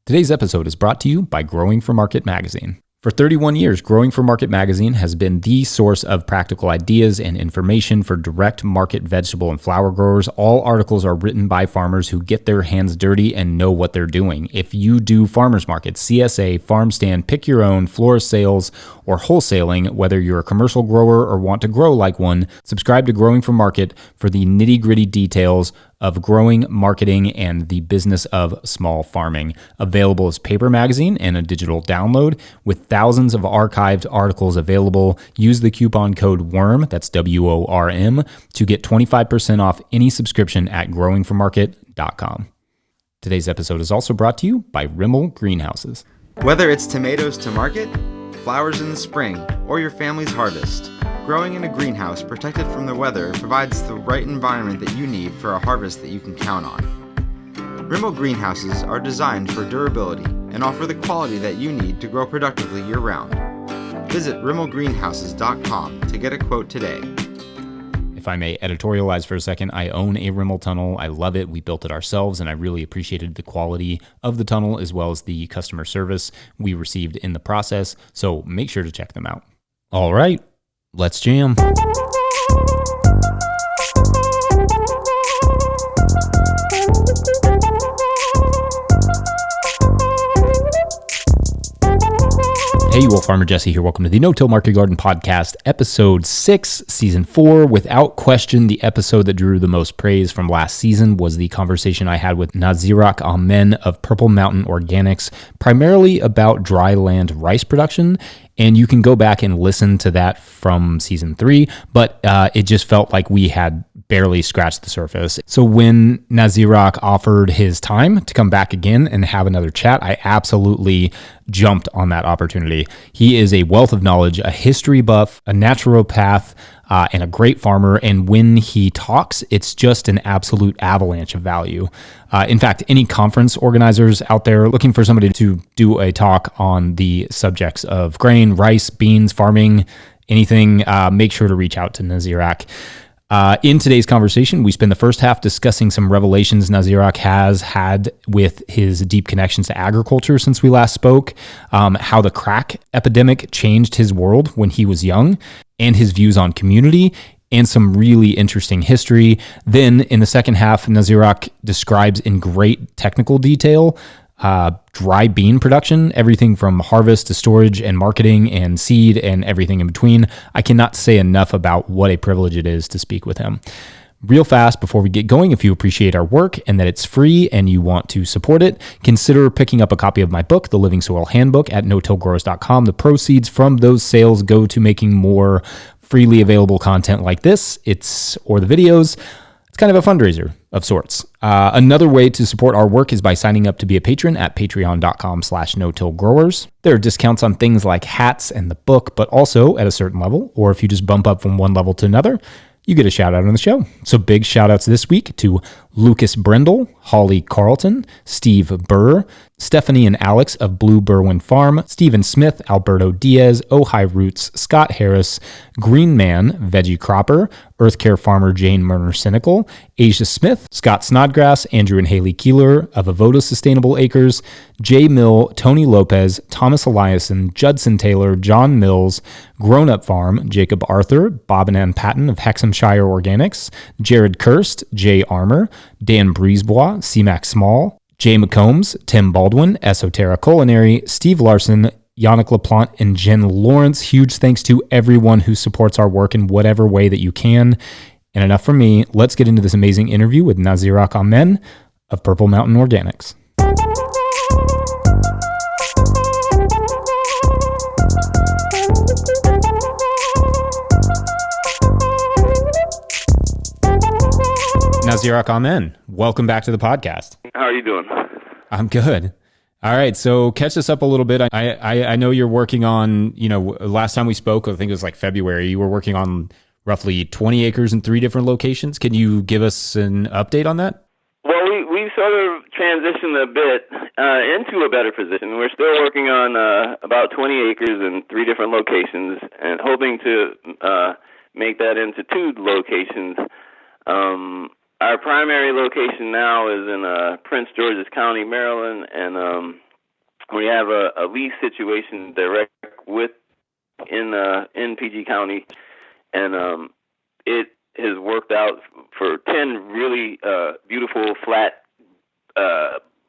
Today's episode is brought to you by Growing for Market magazine. For 31 years, Growing for Market magazine has been the source of practical ideas and information for direct market vegetable and flower growers. All articles are written by farmers who get their hands dirty and know what they're doing. If you do farmers markets, CSA, farm stand, pick your own, florist sales, or wholesaling, whether you're a commercial grower or want to grow like one, subscribe to Growing for Market for the nitty-gritty details of growing, marketing, and the business of small farming. Available as paper magazine and a digital download with thousands of archived articles available. Use the coupon code WORM, that's WORM, to get 25% off any subscription at growingformarket.com. Today's episode is also brought to you by RIMOL Greenhouses. Whether it's tomatoes to market, flowers in the spring, or your family's harvest, growing in a greenhouse protected from the weather provides the right environment that you need for a harvest that you can count on. RIMOL Greenhouses are designed for durability and offer the quality that you need to grow productively year-round. Visit RIMOLGreenhouses.com to get a quote today. If I may editorialize for a second, I own a RIMOL tunnel. I love it. We built it ourselves, and I really appreciated the quality of the tunnel as well as the customer service we received in the process, so make sure to check them out. All right, let's jam. Hey, you all, Farmer Jesse here. Welcome to the No-Till Market Garden Podcast, Episode 6, Season 4. Without question, the episode that drew the most praise from last season was the conversation I had with Nazirahk of Purple Mountain Organics, primarily about dry land rice production. And you can go back and listen to that from Season 3, but it just felt like we had barely scratched the surface. So when Nazirahk offered his time to come back again and have another chat, I absolutely jumped on that opportunity. He is a wealth of knowledge, a history buff, a naturopath, and a great farmer. And when he talks, it's just an absolute avalanche of value. In fact, any conference organizers out there looking for somebody to do a talk on the subjects of grain, rice, beans, farming, anything, make sure to reach out to Nazirahk. In today's conversation, we spend the first half discussing some revelations Nazirahk has had with his deep connections to agriculture since we last spoke, how the crack epidemic changed his world when he was young, and his views on community, and some really interesting history. Then, in the second half, Nazirahk describes in great technical detail dry bean production, everything from harvest to storage and marketing and seed and everything in between. I cannot say enough about what a privilege it is to speak with him. Real fast, before we get going, if you appreciate our work and that it's free and you want to support it, consider picking up a copy of my book, The Living Soil Handbook, at notillgrowers.com. The proceeds from those sales go to making more freely available content like this, or the videos. It's kind of a fundraiser of sorts. Another way to support our work is by signing up to be a patron at patreon.com/no-till-growers. There are discounts on things like hats and the book, but also at a certain level, or if you just bump up from one level to another, you get a shout out on the show. So big shout outs this week to Lucas Brendel, Holly Carlton, Steve Burr, Stephanie and Alex of Blue Berwyn Farm, Stephen Smith, Alberto Diaz, Ojai Roots, Scott Harris, Green Man, Veggie Cropper, Earth Care Farmer Jane Murner Cynical, Asia Smith, Scott Snodgrass, Andrew and Haley Keeler of Avoda Sustainable Acres, Jay Mill, Tony Lopez, Thomas Eliason, Judson Taylor, John Mills, Grown Up Farm, Jacob Arthur, Bob and Ann Patton of Hexhamshire Organics, Jared Kirst, Jay Armour, Dan Brisebois, C-Mac Small, Jay McCombs, Tim Baldwin, Esoterra Culinary, Steve Larson, Yannick LaPlante, and Jen Lawrence. Huge thanks to everyone who supports our work in whatever way that you can. And enough from me. Let's get into this amazing interview with Nazirahk of Purple Mountain Organics. Nazirahk, welcome back to the podcast. How are you doing? I'm good. All right, so catch us up a little bit. I know you're working on, last time we spoke, I think it was like February, you were working on roughly 20 acres in 3 different locations. Can you give us an update on that? Well, we sort of transitioned a bit into a better position. We're still working on about 20 acres in 3 different locations and hoping to make that into 2 locations. Our primary location now is in Prince George's County, Maryland, and We have a lease situation direct with in PG County, and it has worked out for 10 really beautiful flat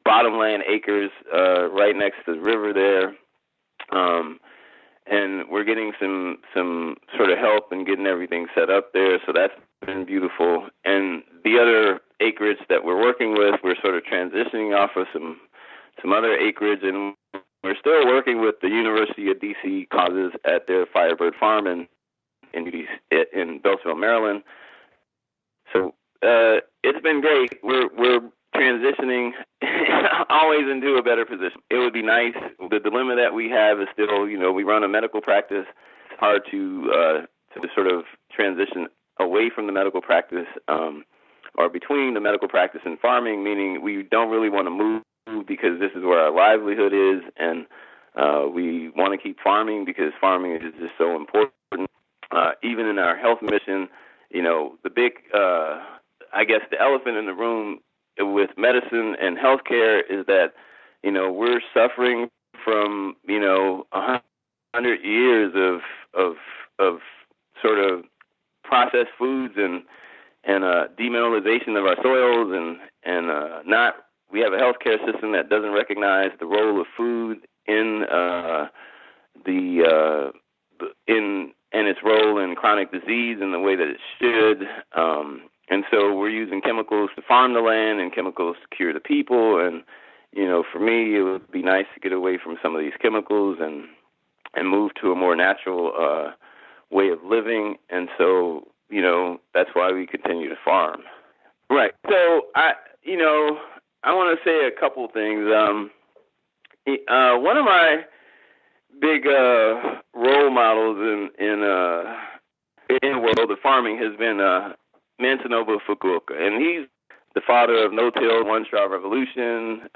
bottomland acres right next to the river there. And we're getting some sort of help in getting everything set up there, so that's been beautiful. And the other acreage that we're working with, we're sort of transitioning off of some other acreage, and we're still working with the University of D.C. causes at their Firebird Farm in Beltsville, Maryland. So it's been great. We're transitioning always into a better position. It would be nice. The dilemma that we have is still, we run a medical practice. It's hard to sort of transition away from the medical practice or between the medical practice and farming, meaning we don't really want to move because this is where our livelihood is, and we want to keep farming because farming is just so important. Even in our health mission, the big, I guess the elephant in the room with medicine and healthcare is that, we're suffering from, 100 years of sort of processed foods and demineralization of our soils and we have a healthcare system that doesn't recognize the role of food in its role in chronic disease in the way that it should. And so we're using chemicals to farm the land and chemicals to cure the people. And, for me, it would be nice to get away from some of these chemicals and move to a more natural way of living. And so, that's why we continue to farm. Right. So, I want to say a couple things. One of my big role models in the world of farming has been Mansonobu Fukuoka, and he's the father of No-Till, One Straw Revolution,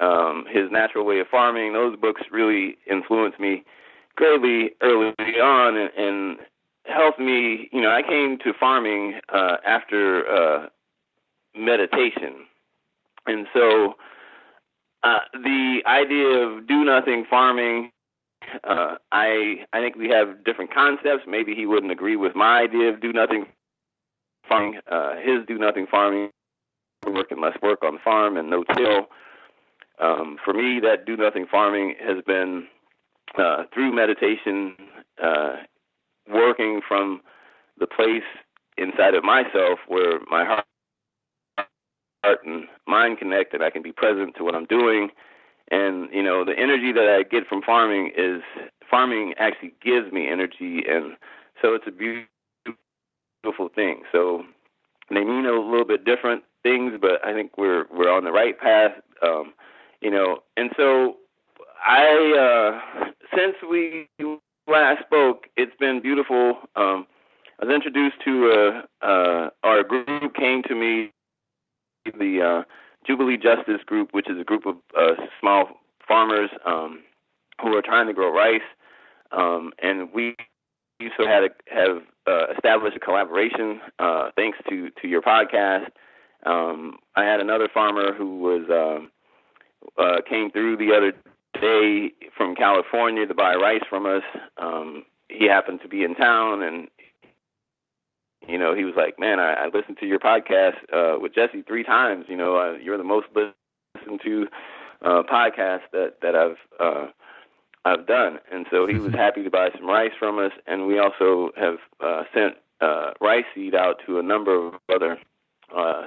his Natural Way of Farming. Those books really influenced me greatly early on and helped me. I came to farming after meditation, and so the idea of do-nothing farming, I think we have different concepts. Maybe he wouldn't agree with my idea of do-nothing farming. His do-nothing farming, work and less work on the farm and no-till. For me, that do-nothing farming has been through meditation, working from the place inside of myself where my heart and mind connect, and I can be present to what I'm doing. And, the energy that I get from farming actually gives me energy, and so it's a beautiful thing. So they mean a little bit different things, but I think we're on the right path, And so since we last spoke, it's been beautiful. I was introduced to our group came to me, the Jubilee Justice Group, which is a group of small farmers who are trying to grow rice, and we also have established a collaboration thanks to your podcast. I had another farmer who was came through the other day from California to buy rice from us. He happened to be in town, and he was like, "Man, I listened to your podcast with Jesse 3 times. You're the most listened to podcast that I've done." And so he was happy to buy some rice from us, and we also have sent rice seed out to a number of other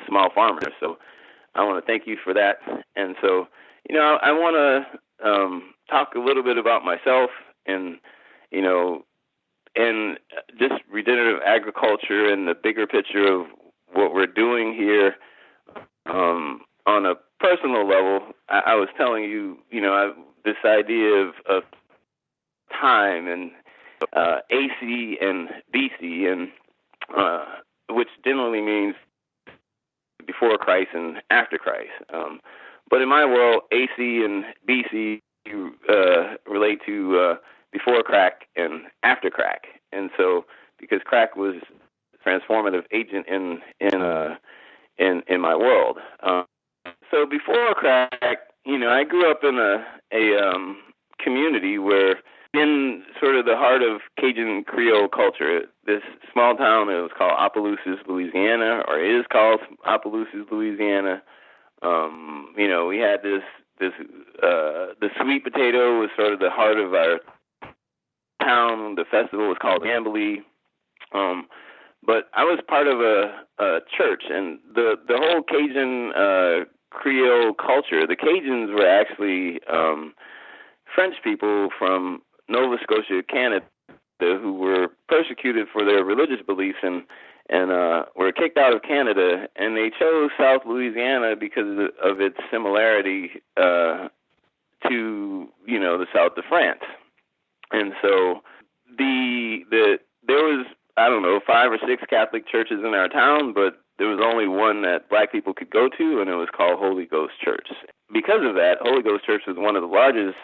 small farmers. So I want to thank you for that. And so, I want to talk a little bit about myself and and just regenerative agriculture and the bigger picture of what we're doing here on a personal level. I was telling you, this idea of time and AC and BC, and which generally means before Christ and after Christ. But in my world, AC and BC relate to before crack and after crack. And so, because crack was a transformative agent in my world. So before crack, I grew up in a community where, in sort of the heart of Cajun Creole culture, this small town, it was called Opelousas, Louisiana, or is called Opelousas, Louisiana. We had the sweet potato was sort of the heart of our town. The festival was called Jamboree. But I was part of a church, and the whole Cajun Creole culture, the Cajuns were actually French people from Nova Scotia, Canada, who were persecuted for their religious beliefs and were kicked out of Canada, and they chose South Louisiana because of its similarity to the south of France. And so there was, I don't know, 5 or 6 Catholic churches in our town, but there was only one that black people could go to, and it was called Holy Ghost Church. Because of that, Holy Ghost Church was one of the largest,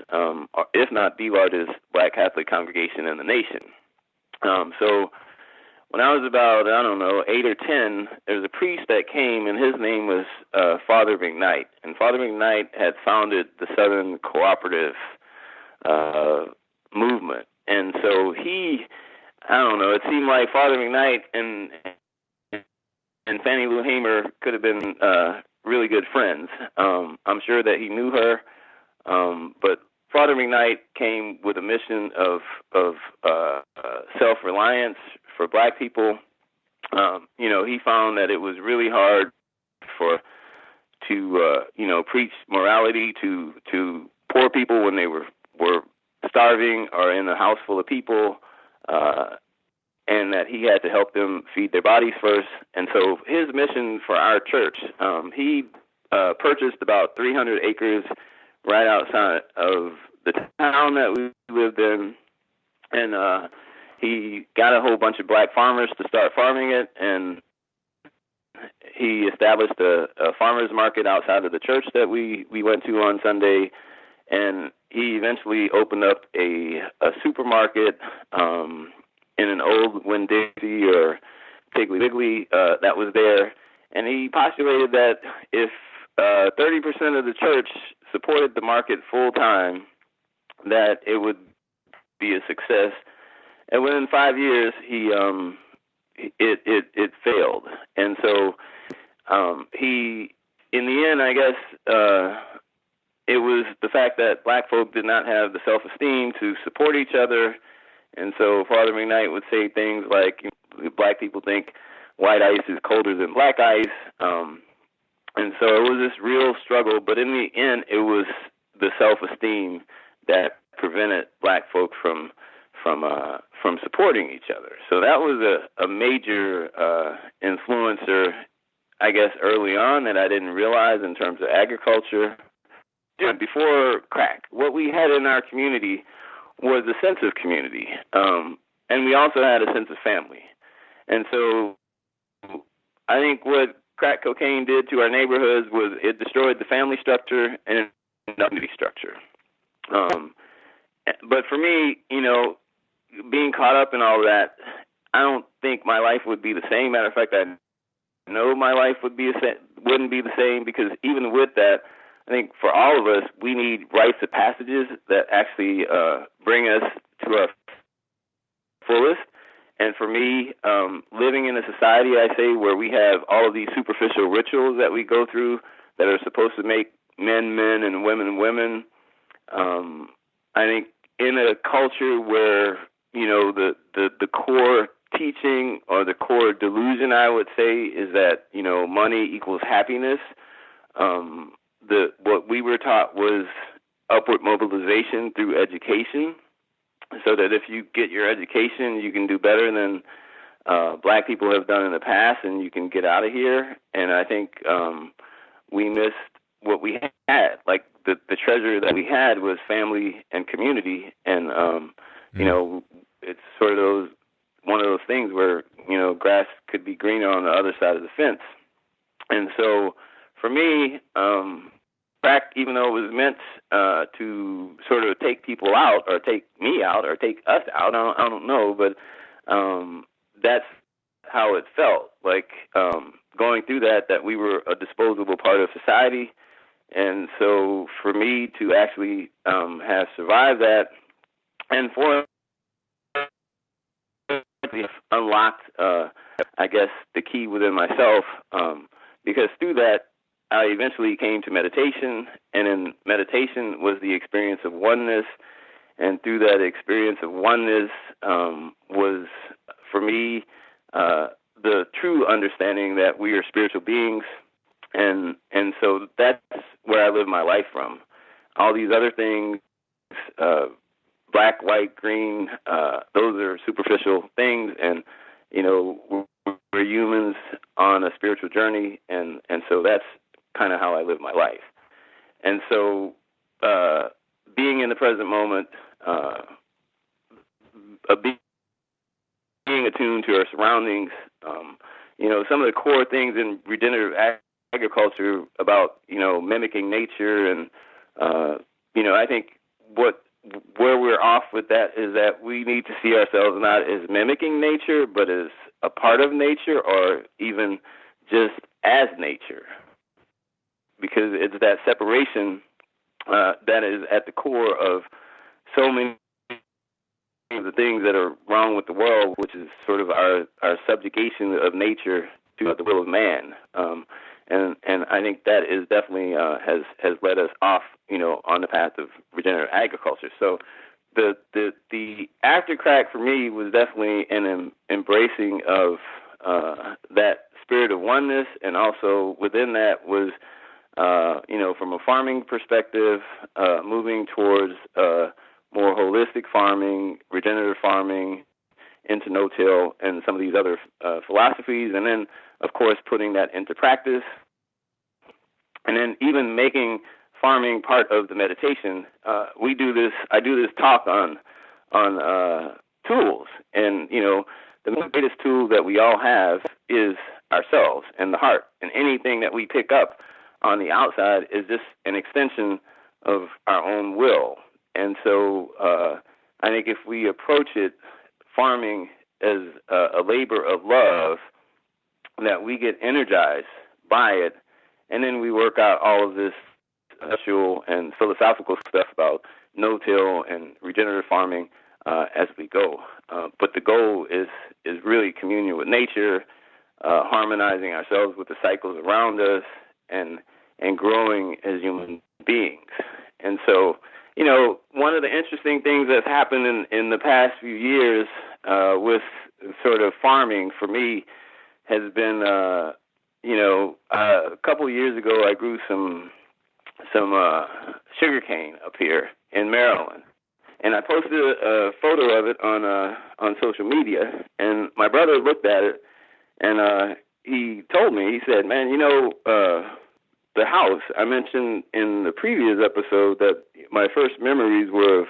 if not the largest, black Catholic congregation in the nation. So when I was about, 8 or 10, there was a priest that came, and his name was Father McKnight. And Father McKnight had founded the Southern Cooperative movement. And so it seemed like Father McKnight and Fannie Lou Hamer could have been really good friends. I'm sure that he knew her, but Father McKnight came with a mission of self-reliance for black people. He found that it was really hard to preach morality to poor people when they were starving or in a house full of people, and that he had to help them feed their bodies first. And so his mission for our church, he purchased about 300 acres right outside of the town that we lived in, and he got a whole bunch of black farmers to start farming it, and he established a farmers market outside of the church that we went to on Sunday, and he eventually opened up a supermarket in an old Winn-Dixie or Piggly Wiggly that was there, and he postulated that if 30% of the church supported the market full time, that it would be a success. And within 5 years, it failed, and so he, in the end, I guess. It was the fact that black folk did not have the self-esteem to support each other. And so Father McKnight would say things like, black people think white ice is colder than black ice. And so it was this real struggle. But in the end, it was the self-esteem that prevented black folk from supporting each other. So that was a major influencer, I guess, early on that I didn't realize in terms of agriculture. Before crack, what we had in our community was a sense of community, and we also had a sense of family. And so I think what crack cocaine did to our neighborhoods was it destroyed the family structure and the community structure. But for me, being caught up in all of that, I don't think my life would be the same. Matter of fact, I know my life wouldn't be the same, because even with that, I think for all of us, we need rites of passages that actually bring us to our fullest. And for me, living in a society, I say, where we have all of these superficial rituals that we go through that are supposed to make men men and women women, I think in a culture where, the core teaching or the core delusion, I would say, is that, money equals happiness. What we were taught was upward mobilization through education, so that if you get your education, you can do better than black people have done in the past, and you can get out of here. And I think we missed what we had. Like the treasure that we had was family and community, and it's sort of one of those things where grass could be greener on the other side of the fence. And so for me, crack, even though it was meant to sort of take people out, or take me out, or take us out, I don't know, but that's how it felt, like going through that we were a disposable part of society, And so for me to actually have survived that, and for unlocked, I guess, the key within myself, because through that, I eventually came to meditation, and in meditation was the experience of oneness, and through that experience of oneness was, for me, the true understanding that we are spiritual beings, and so that's where I live my life from. All these other things, black, white, green, those are superficial things, and we're humans on a spiritual journey, and so that's kind of how I live my life. And so being in the present moment, being attuned to our surroundings, some of the core things in regenerative agriculture about mimicking nature, and I think where we're off with that is that we need to see ourselves not as mimicking nature, but as a part of nature, or even just as nature, because it's that separation that is at the core of so many of the things that are wrong with the world, which is sort of our subjugation of nature to the will of man. And I think that is definitely has led us off, on the path of regenerative agriculture. So the after crack for me was definitely an embracing of that spirit of oneness, and also within that was, from a farming perspective, moving towards more holistic farming, regenerative farming, into no-till, and some of these other philosophies, and then, of course, putting that into practice, and then even making farming part of the meditation. I do this talk on tools, and the greatest tool that we all have is ourselves and the heart, and anything that we pick up on the outside is just an extension of our own will. And so I think if we approach it, farming, as a labor of love, that we get energized by it, and then we work out all of this conceptual and philosophical stuff about no-till and regenerative farming as we go. But the goal is really communion with nature, harmonizing ourselves with the cycles around us, and growing as human beings. And so, one of the interesting things that's happened in the past few years with sort of farming for me has been, a couple of years ago I grew some sugarcane up here in Maryland, and I posted a photo of it on social media, and my brother looked at it, and he told me, he said, "Man, the house, I mentioned in the previous episode that my first memories were of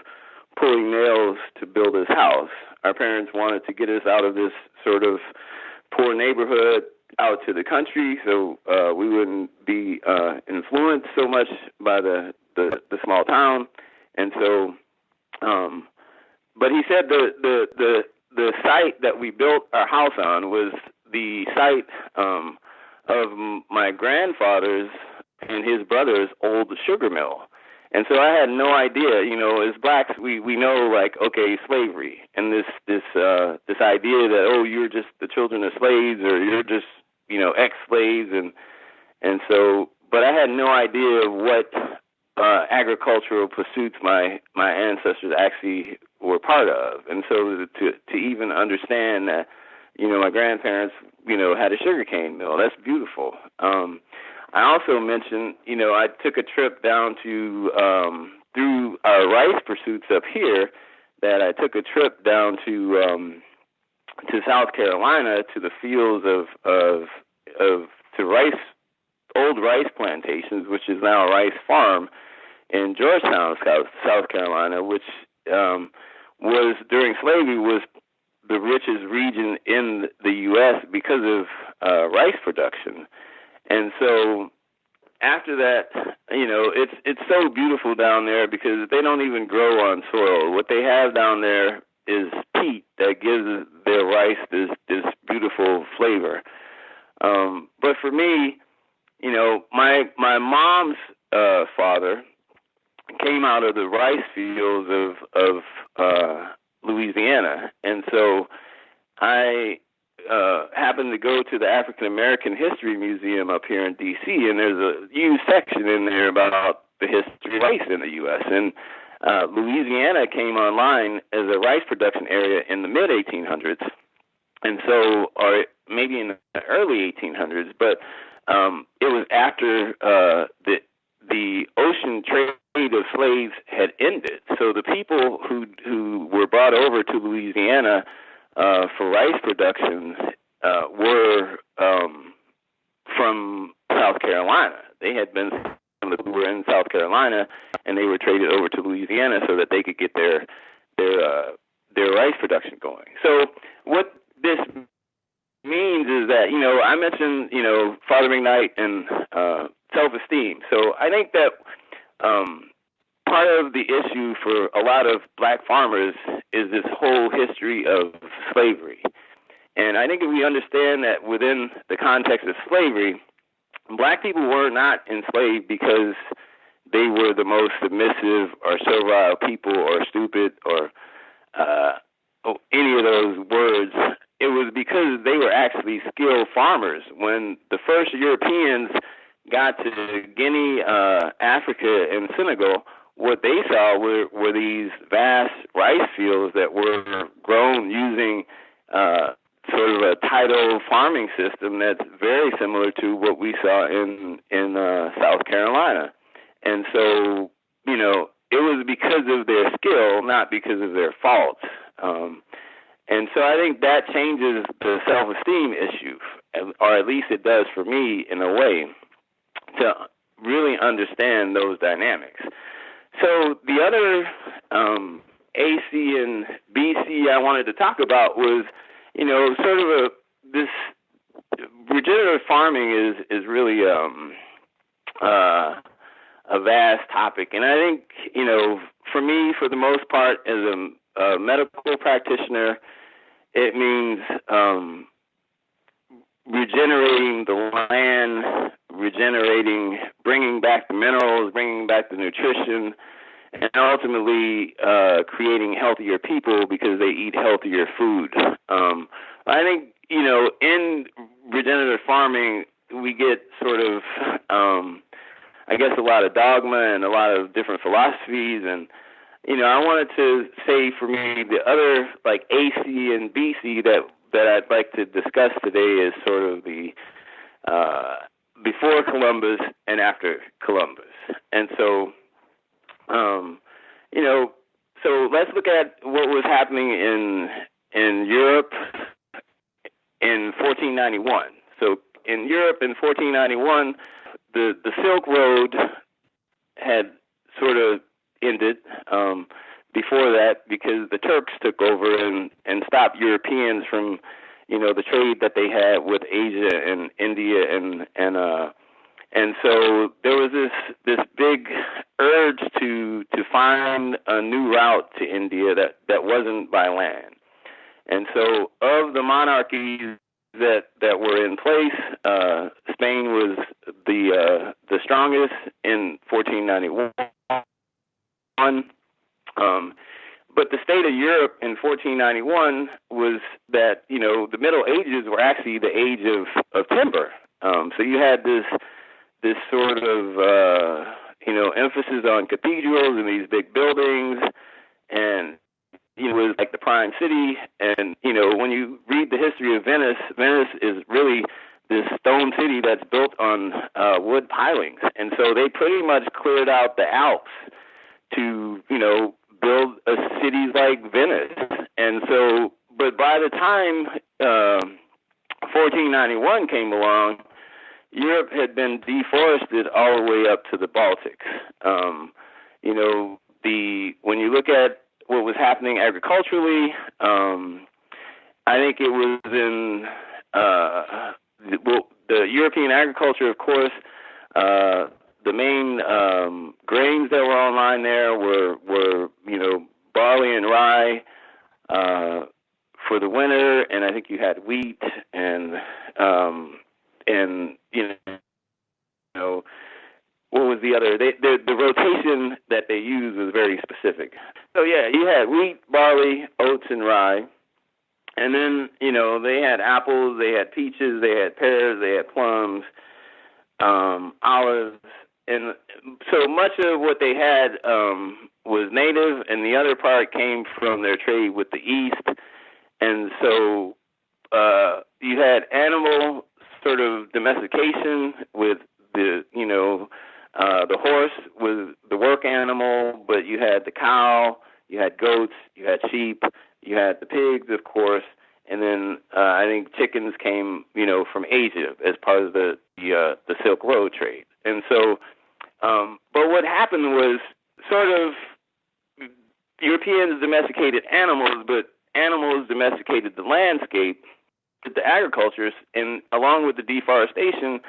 pulling nails to build this house. Our parents wanted to get us out of this sort of poor neighborhood out to the country, so we wouldn't be influenced so much by the small town." And so, but he said the site that we built our house on was the site of my grandfather's and his brother's old sugar mill. And so I had no idea, as blacks, we know, like, okay, slavery, and this idea that, you're just the children of slaves, or you're just, ex-slaves, and so, but I had no idea what agricultural pursuits my ancestors actually were part of. And so to even understand that, my grandparents, had a sugarcane mill, that's beautiful. I also mentioned, I took a trip down to, through our rice pursuits up here, that I took a trip down to South Carolina, to the fields to old rice plantations, which is now a rice farm in Georgetown, South Carolina, which was, during slavery, was the richest region in the U.S. because of rice production. And so after that, it's so beautiful down there because they don't even grow on soil. What they have down there is peat that gives their rice this beautiful flavor. But for me, my mom's father came out of the rice fields of Louisiana, and so I happened to go to the African American History Museum up here in D.C., and there's a huge section in there about the history of rice in the U.S., and Louisiana came online as a rice production area in the mid-1800s, and so, or maybe in the early 1800s, but it was after the ocean trade of slaves had ended. So the people who were brought over to Louisiana for rice production were from South Carolina. They had been who were in South Carolina, and they were traded over to Louisiana so that they could get their rice production going. So what this means is that, I mentioned, Father McKnight and self-esteem. So I think that part of the issue for a lot of black farmers is this whole history of slavery. And I think if we understand that within the context of slavery, black people were not enslaved because they were the most submissive or servile people or stupid or any of those words. It was because they were actually skilled farmers. When the first Europeans got to Guinea, Africa, and Senegal, what they saw were these vast rice fields that were grown using sort of a tidal farming system that's very similar to what we saw in South Carolina. And so, it was because of their skill, not because of their faults. And so I think that changes the self-esteem issue, or at least it does for me in a way, to really understand those dynamics. So the other AC and BC I wanted to talk about was, sort of this regenerative farming is really a vast topic. And I think, for me, for the most part, as a medical practitioner, it means regenerating the land, bringing back the minerals, bringing back the nutrition, and ultimately creating healthier people because they eat healthier food. I think, in regenerative farming, we get sort of, a lot of dogma and a lot of different philosophies. And, I wanted to say for me, the other, like AC and BC that I'd like to discuss today is sort of the before Columbus and after Columbus. And so, so let's look at what was happening in Europe in 1491. So in Europe in 1491, the Silk Road had sort of ended before that because the Turks took over and stopped Europeans from, the trade that they had with Asia and India and so there was this big urge to find a new route to India that wasn't by land. And so of the monarchies that were in place, Spain was the strongest in 1491. But the state of Europe in 1491 was that, the Middle Ages were actually the age of timber. So you had this sort of, emphasis on cathedrals and these big buildings, and it was like the prime city. And, when you read the history of Venice, Venice is really this stone city that's built on wood pilings. And so they pretty much cleared out the Alps to, build a city like Venice. And so, but by the time 1491 came along, Europe had been deforested all the way up to the Baltics. When you look at what was happening agriculturally, I think it was in the European agriculture, of course. The main grains that were online there were barley and rye for the winter, and I think you had wheat and what was the other? So yeah, you had wheat, barley, oats, and rye. And then, they had apples, they had peaches, they had pears, they had plums, olives. And so much of what they had was native, and the other part came from their trade with the East. And so you had animal sort of domestication with the horse was the work animal, but you had the cow, you had goats, you had sheep, you had the pigs, of course, and then I think chickens came, from Asia as part of the Silk Road trade. And so, but what happened was sort of Europeans domesticated animals, but animals domesticated the landscape, the agriculture, and along with the deforestation,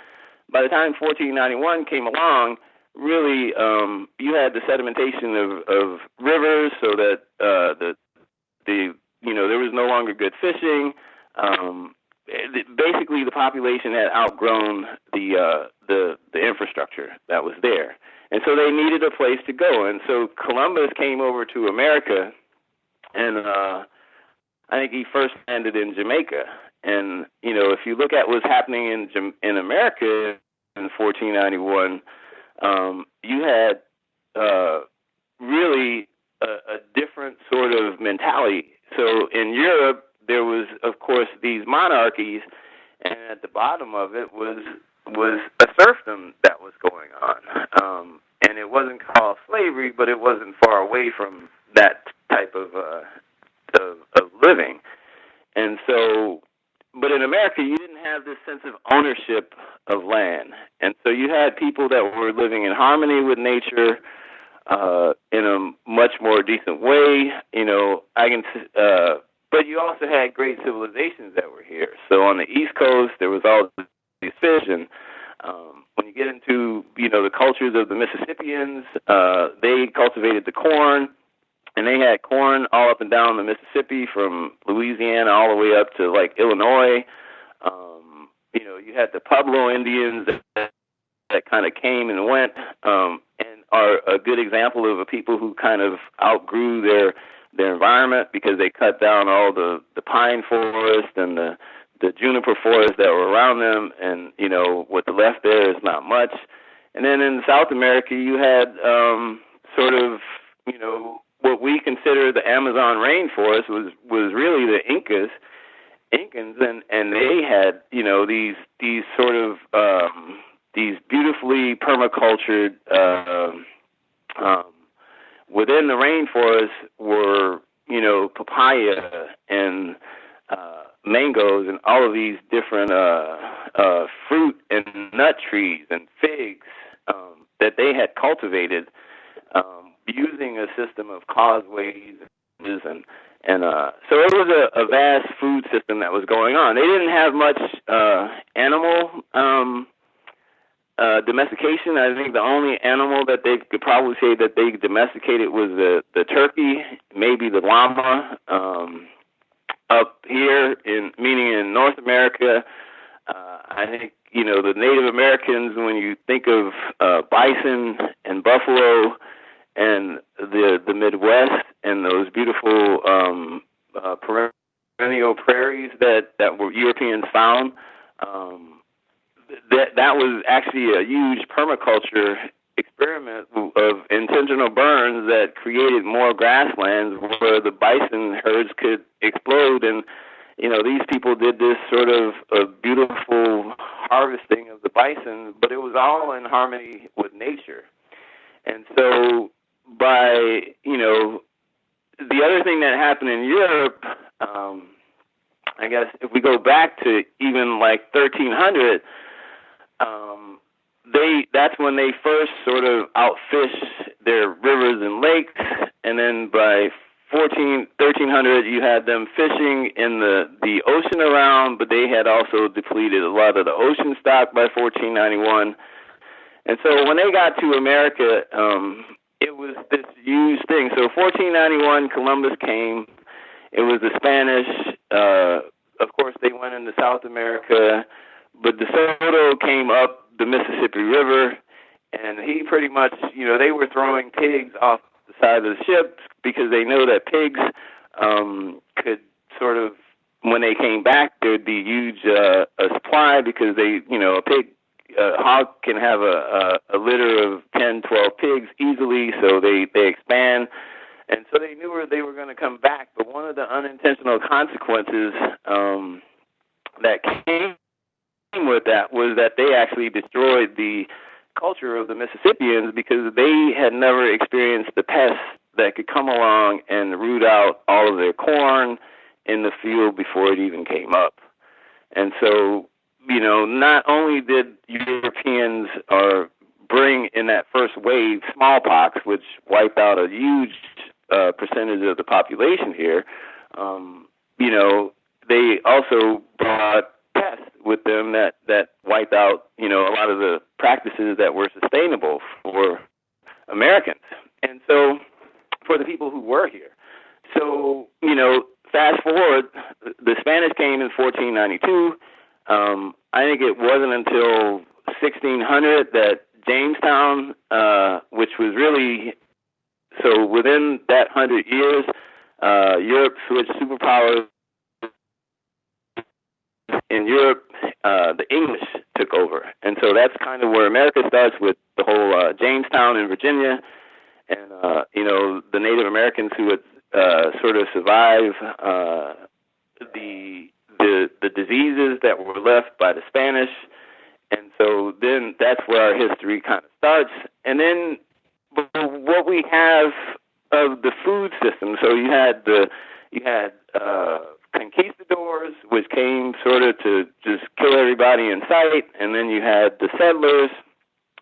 by the time 1491 came along, really you had the sedimentation of rivers, so that there was no longer good fishing. Basically, the population had outgrown the infrastructure that was there, and so they needed a place to go. And so Columbus came over to America, and I think he first landed in Jamaica. And if you look at what's happening in America in 1491, you had really a different sort of mentality. So in Europe, there was, of course, these monarchies, and at the bottom of it was a serfdom that was going on. And it wasn't called slavery, but it wasn't far away from that type of living. And so, but in America, you didn't have this sense of ownership of land. And so you had people that were living in harmony with nature in a much more decent way. But you also had great civilizations that were here. So on the East Coast, there was all these fish. And when you get into, the cultures of the Mississippians, they cultivated the corn. And they had corn all up and down the Mississippi, from Louisiana all the way up to like Illinois. You had the Pueblo Indians that kind of came and went, and are a good example of a people who kind of outgrew their environment because they cut down all the pine forest and the juniper forest that were around them, and what the left there is not much. And then in South America, you had sort of what we consider the Amazon rainforest was really the Incans, and they had these sort of these beautifully permacultured within the rainforest were papaya and mangoes and all of these different fruit and nut trees and figs that they had cultivated using a system of causeways and so it was a vast food system that was going on. They didn't have much animal domestication. I think the only animal that they could probably say that they domesticated was the turkey, maybe the llama. Up here, meaning in North America, I think the Native Americans, when you think of bison and buffalo and the Midwest and those beautiful perennial prairies that were Europeans found, that was actually a huge permaculture experiment of intentional burns that created more grasslands where the bison herds could explode. And these people did this sort of a beautiful harvesting of the bison, but it was all in harmony with nature. And so by, the other thing that happened in Europe, I guess if we go back to even like 1300, that's when they first sort of outfished their rivers and lakes, and then by 1300 you had them fishing in the ocean around, but they had also depleted a lot of the ocean stock by 1491. And so when they got to America, it was this huge thing. So 1491, Columbus came. It was the Spanish. Of course, they went into South America, but De Soto came up the Mississippi River, and he pretty much, they were throwing pigs off the side of the ship because they know that pigs could sort of, when they came back, there'd be huge a supply because a hog can have a litter of 10, 12 pigs easily, so they expand. And so they knew where they were going to come back. But one of the unintentional consequences that came with that was that they actually destroyed the culture of the Mississippians because they had never experienced the pests that could come along and root out all of their corn in the field before it even came up. And so, not only did Europeans bring in that first wave smallpox, which wiped out a huge percentage of the population here, they also brought pests with them that wiped out, a lot of the practices that were sustainable for Americans. And so, for the people who were here. So, fast forward, the Spanish came in 1492. I think it wasn't until 1600 that Jamestown, which was really, so within that 100 years, Europe switched superpowers. In Europe, the English took over. And so that's kind of where America starts with the whole Jamestown in Virginia. And, the Native Americans who had sort of survived the diseases that were left by the Spanish. And so then that's where our history kind of starts. And then what we have of the food system, so you had conquistadors, which came sort of to just kill everybody in sight, and then you had the settlers,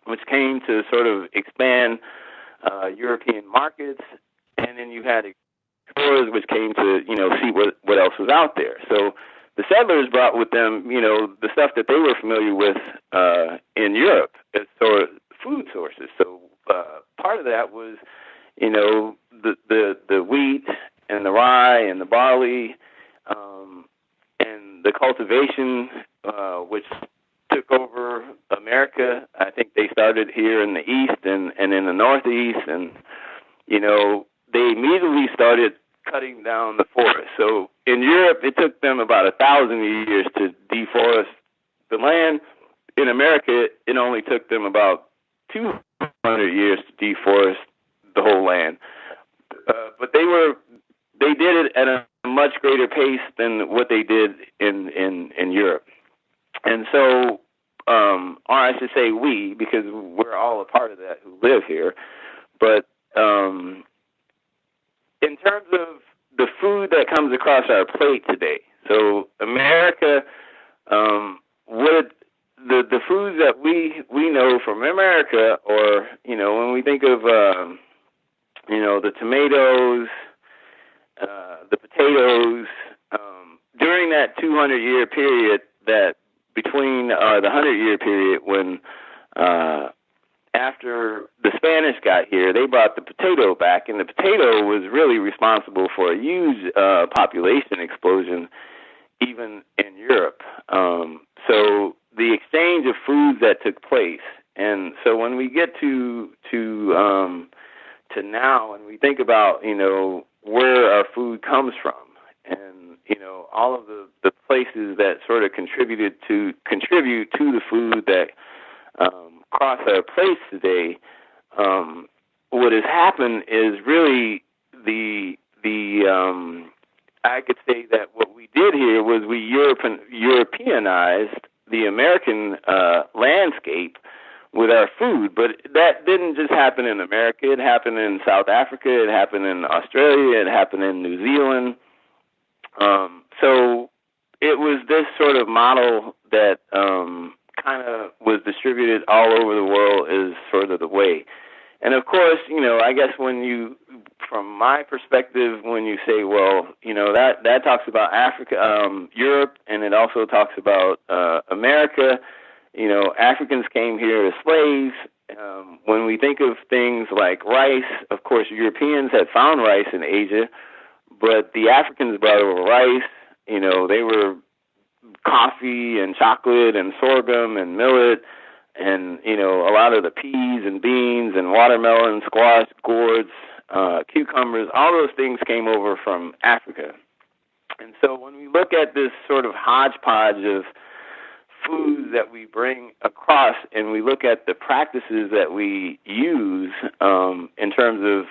which came to sort of expand European markets, and then you had explorers, which came to see what else was out there. So the settlers brought with them the stuff that they were familiar with in Europe as sort of food sources. So part of that was the wheat and the rye and the barley, and the cultivation, which took over America. I think they started here in the East and in the Northeast, and, they immediately started cutting down the forest. So in Europe, it took them about 1,000 years to deforest the land. In America, it only took them about 200 years to deforest the whole land. But they did it at a much greater pace than what they did in Europe. And so, or I should say we, because we're all a part of that who live here. But in terms of the food that comes across our plate today, so America, the foods that we know from America, or when we think of the tomatoes, the potatoes, during that 200-year period, that between the 100-year period when after the Spanish got here, they brought the potato back, and the potato was really responsible for a huge population explosion even in Europe. So the exchange of foods that took place, and so when we get to now, and we think about where our food comes from, and all of the places that sort of contribute to the food that cross our plates today, what has happened is really the I could say that what we did here was we Europeanized the American landscape with our food, but that didn't just happen in America. It happened in South Africa. It happened in Australia. It happened in New Zealand. So it was this sort of model that kind of was distributed all over the world is sort of the way. And of course, I guess from my perspective, when you say, well, that talks about Africa, Europe, and it also talks about America. Africans came here as slaves. When we think of things like rice, of course, Europeans had found rice in Asia, but the Africans brought over rice. They were coffee and chocolate and sorghum and millet and, a lot of the peas and beans and watermelon, squash, gourds. cucumbers, all those things came over from Africa. And so when we look at this sort of hodgepodge of foods that we bring across, and we look at the practices that we use in terms of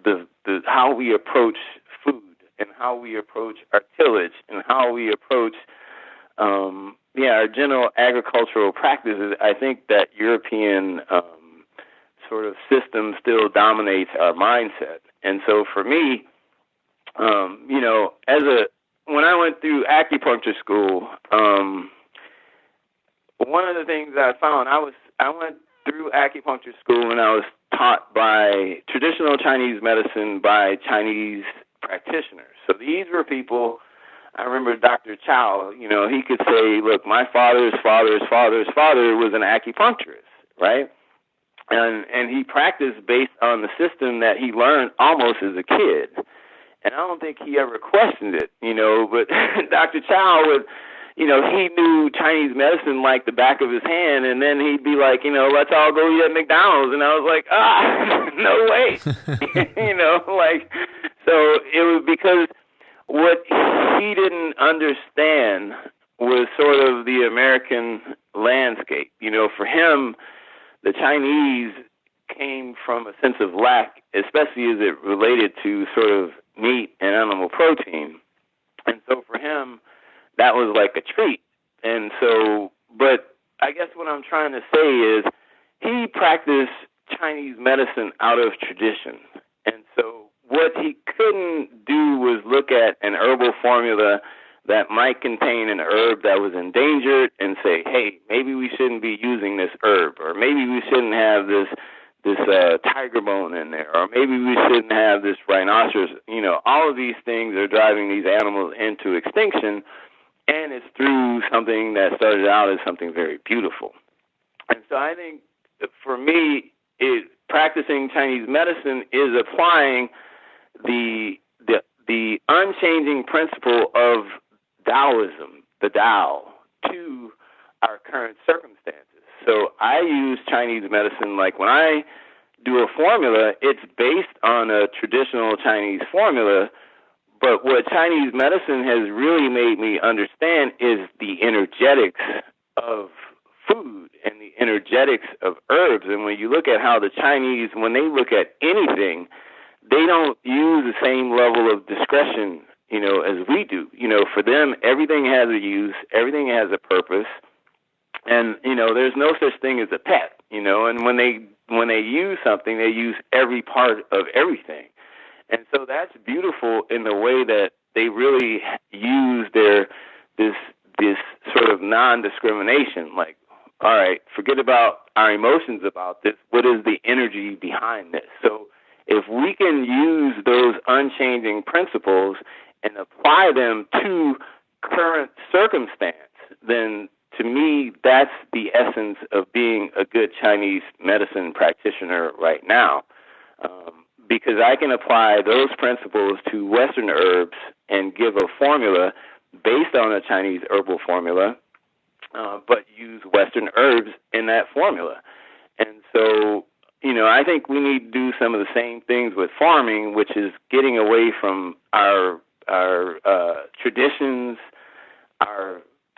the how we approach food and how we approach our tillage and how we approach our general agricultural practices, I think that European sort of system still dominates our mindset. And so for me, when I went through acupuncture school, one of the things I found, I went through acupuncture school and I was taught by traditional Chinese medicine by Chinese practitioners. So these were people, I remember Dr. Chow, he could say, look, my father's father's father's father was an acupuncturist, right? And he practiced based on the system that he learned almost as a kid. And I don't think he ever questioned it, but Dr. Chow would, he knew Chinese medicine like the back of his hand, and then he'd be like, let's all go eat at McDonald's. And I was like, no way. So it was because what he didn't understand was sort of the American landscape. For him, the Chinese came from a sense of lack, especially as it related to sort of meat and animal protein. And so for him, that was like a treat. And so, but I guess what I'm trying to say is he practiced Chinese medicine out of tradition. And so what he couldn't do was look at an herbal formula that might contain an herb that was endangered and say, hey, maybe we shouldn't be using this herb, or maybe we shouldn't have this tiger bone in there, or maybe we shouldn't have this rhinoceros. All of these things are driving these animals into extinction, and it's through something that started out as something very beautiful. And so I think for me, practicing Chinese medicine is applying the unchanging principle of Taoism, the Tao, to our current circumstances. So I use Chinese medicine, like when I do a formula, it's based on a traditional Chinese formula, but what Chinese medicine has really made me understand is the energetics of food and the energetics of herbs. And when you look at how the Chinese, when they look at anything, they don't use the same level of discretion, as we do. For them, everything has a use, everything has a purpose. And, there's no such thing as a pet, and when they use something, they use every part of everything. And so that's beautiful in the way that they really use this sort of non-discrimination. Like, all right, forget about our emotions about this. What is the energy behind this? So if we can use those unchanging principles and apply them to current circumstance, then to me, that's the essence of being a good Chinese medicine practitioner right now, because I can apply those principles to Western herbs and give a formula based on a Chinese herbal formula, but use Western herbs in that formula. And so, I think we need to do some of the same things with farming, which is getting away from our traditions,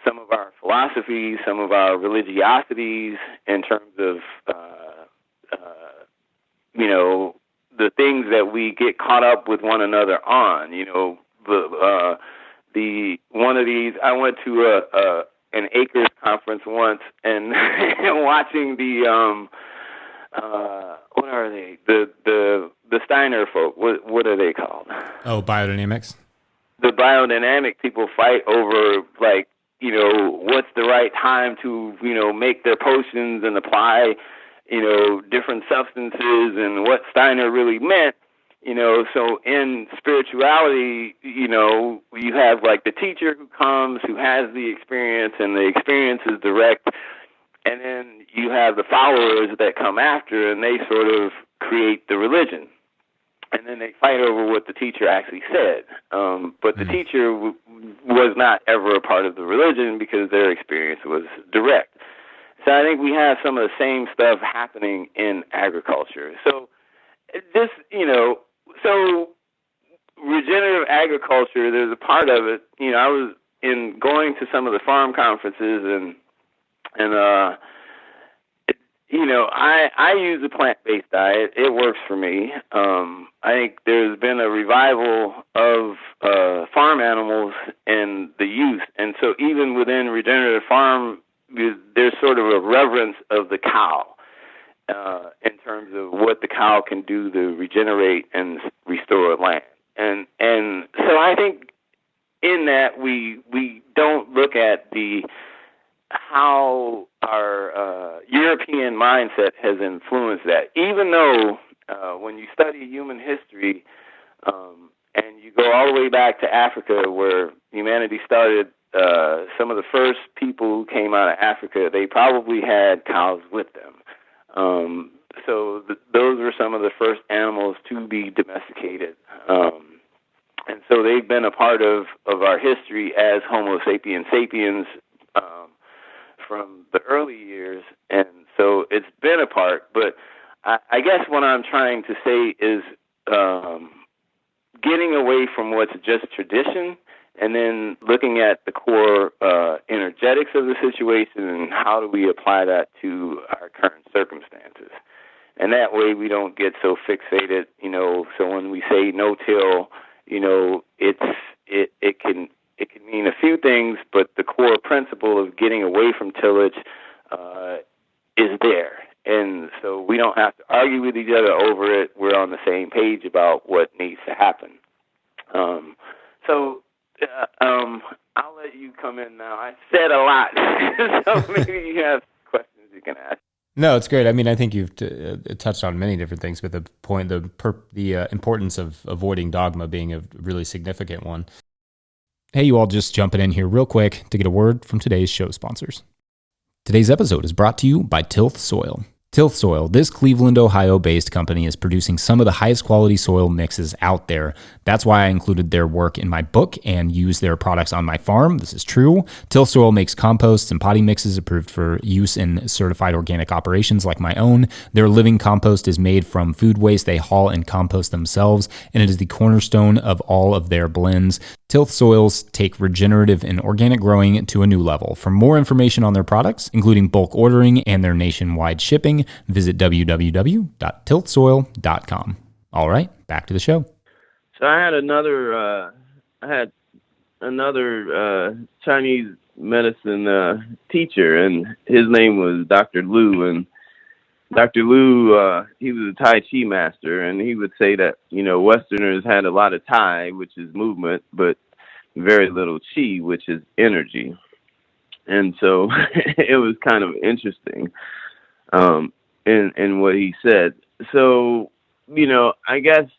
some of our philosophies, some of our religiosities in terms of, the things that we get caught up with one another on. One of these, I went to an Acres conference once, and watching the what are they? The Steiner folk. What are they called? Oh, biodynamics. The biodynamic people fight over, like, what's the right time to, make their potions and apply, different substances, and what Steiner really meant, so in spirituality, you have like the teacher who comes, who has the experience, and the experience is direct, and then you have the followers that come after, and they sort of create the religion. And then they fight over what the teacher actually said. But the teacher was not ever a part of the religion because their experience was direct. So I think we have some of the same stuff happening in agriculture. So this, so regenerative agriculture, there's a part of it. I was going to some of the farm conferences, and I use a plant-based diet. It works for me. I think there's been a revival of farm animals and the use, and so even within regenerative farm, there's sort of a reverence of the cow in terms of what the cow can do to regenerate and restore land. And so I think in that we don't look at how our European mindset has influenced that. Even though when you study human history and you go all the way back to Africa, where humanity started, some of the first people who came out of Africa, they probably had cows with them. So those were some of the first animals to be domesticated. And so they've been a part of our history as Homo sapiens sapiens from the early years. And so it's been a part. But I guess what I'm trying to say is getting away from what's just tradition and then looking at the core energetics of the situation and how do we apply that to our current circumstances. And that way we don't get so fixated, so when we say no-till, it can mean a few things, but the core principle of getting away from tillage is there. And so we don't have to argue with each other over it. We're on the same page about what needs to happen. I'll let you come in now. I said a lot, so maybe you have questions you can ask. No, it's great. I mean, I think you've touched on many different things, but the importance of avoiding dogma being a really significant one. Hey, you all, just jumping in here real quick to get a word from today's show sponsors. Today's episode is brought to you by Tilth Soil. Tilth Soil, this Cleveland, Ohio-based company, is producing some of the highest quality soil mixes out there. That's why I included their work in my book and use their products on my farm. This is true. Tilth Soil makes composts and potting mixes approved for use in certified organic operations like my own. Their living compost is made from food waste they haul and compost themselves, and it is the cornerstone of all of their blends. Tilth Soils take regenerative and organic growing to a new level. For more information on their products, including bulk ordering and their nationwide shipping, visit www.tilthsoil.com. All right, back to the show. So I had another Chinese medicine teacher, and his name was Dr. Liu. And Dr. Liu, he was a Tai Chi master, and he would say that, Westerners had a lot of Tai, which is movement, but very little Chi, which is energy. And so it was kind of interesting in what he said. So, I guess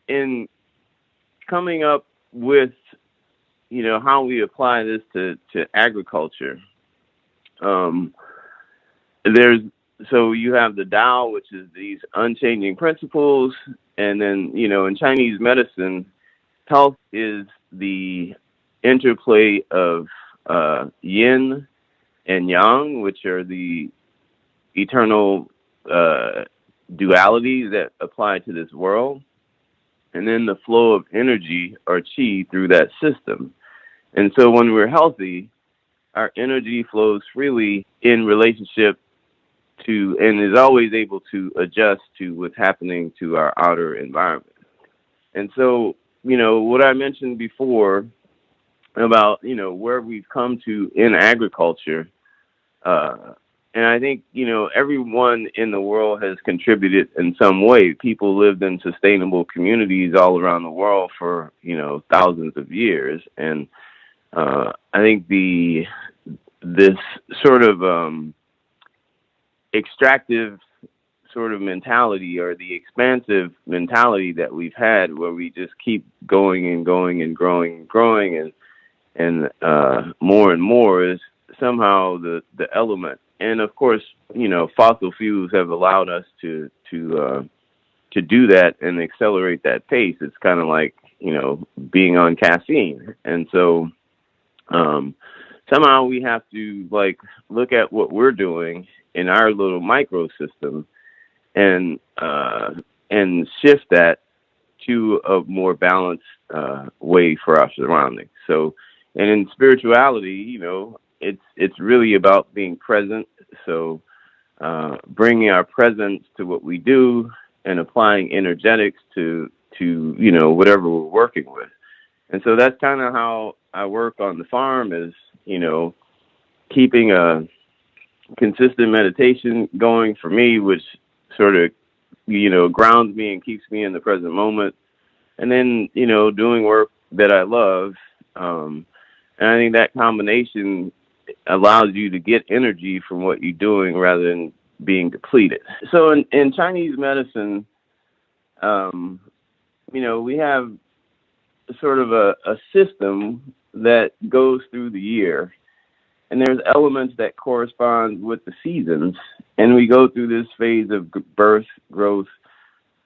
in coming up with, how we apply this to agriculture, so you have the Tao, which is these unchanging principles. And then, in Chinese medicine, health is the interplay of yin and yang, which are the eternal dualities that apply to this world. And then the flow of energy or chi through that system. And so when we're healthy, our energy flows freely in relationship to, and is always able to adjust to what's happening to our outer environment. And so, what I mentioned before about, where we've come to in agriculture, and I think, everyone in the world has contributed in some way. People lived in sustainable communities all around the world for, thousands of years. And I think this sort of extractive sort of mentality, or the expansive mentality that we've had, where we just keep going and going and growing and growing and more and more, is somehow the element. And of course, fossil fuels have allowed us to do that and accelerate that pace. It's kind of like, being on caffeine. And so somehow we have to look at what we're doing in our little microsystem and shift that to a more balanced way for our surroundings. So, and in spirituality, it's really about being present. So, bringing our presence to what we do and applying energetics to whatever we're working with. And so that's kind of how I work on the farm is, keeping a consistent meditation going for me, which sort of, grounds me and keeps me in the present moment. And then, doing work that I love. And I think that combination allows you to get energy from what you're doing rather than being depleted. So in Chinese medicine, we have sort of a system that goes through the year, and there's elements that correspond with the seasons, and we go through this phase of birth, growth,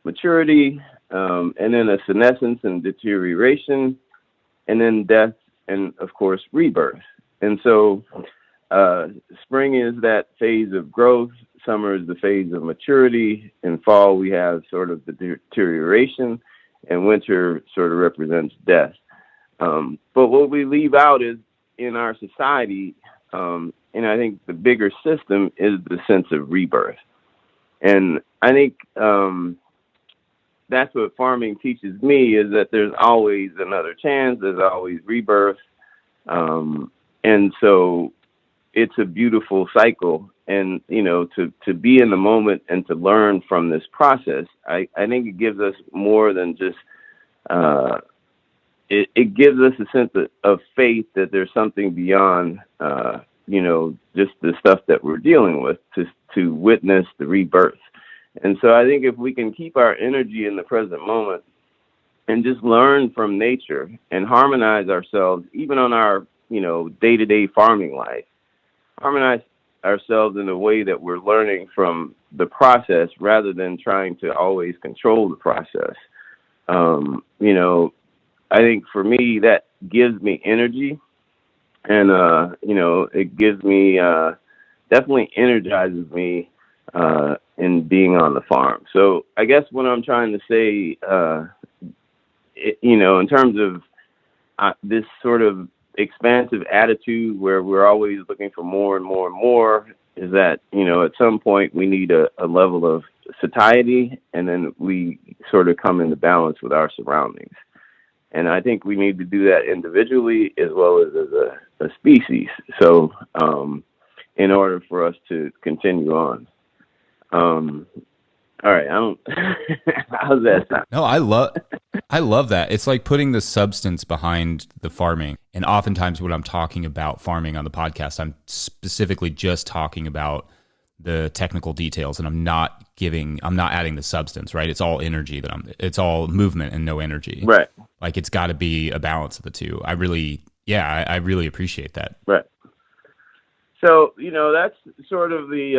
maturity, and then a senescence and deterioration, and then death, and of course rebirth. And so spring is that phase of growth, summer is the phase of maturity, in fall we have sort of the deterioration, and winter sort of represents death. But what we leave out is in our society, and I think the bigger system is the sense of rebirth. And I think that's what farming teaches me, is that there's always another chance, there's always rebirth. And so it's a beautiful cycle. And, to be in the moment and to learn from this process, I think it gives us more than just, it gives us a sense of faith that there's something beyond, just the stuff that we're dealing with to witness the rebirth. And so I think if we can keep our energy in the present moment and just learn from nature and harmonize ourselves, even on our, day-to-day farming life, harmonize ourselves in a way that we're learning from the process rather than trying to always control the process. I think for me, that gives me energy, and, it gives me, definitely energizes me in being on the farm. So I guess what I'm trying to say, in terms of this sort of expansive attitude where we're always looking for more and more and more, is that, at some point we need a level of satiety, and then we sort of come into balance with our surroundings. And I think we need to do that individually as well as a species. So in order for us to continue on. All right. How's that sound? No, I love that. It's like putting the substance behind the farming. And oftentimes when I'm talking about farming on the podcast, I'm specifically just talking about the technical details, and I'm not adding the substance, right? It's all energy it's all movement and no energy. Right. Like it's got to be a balance of the two. I really appreciate that. Right. So, that's sort of the,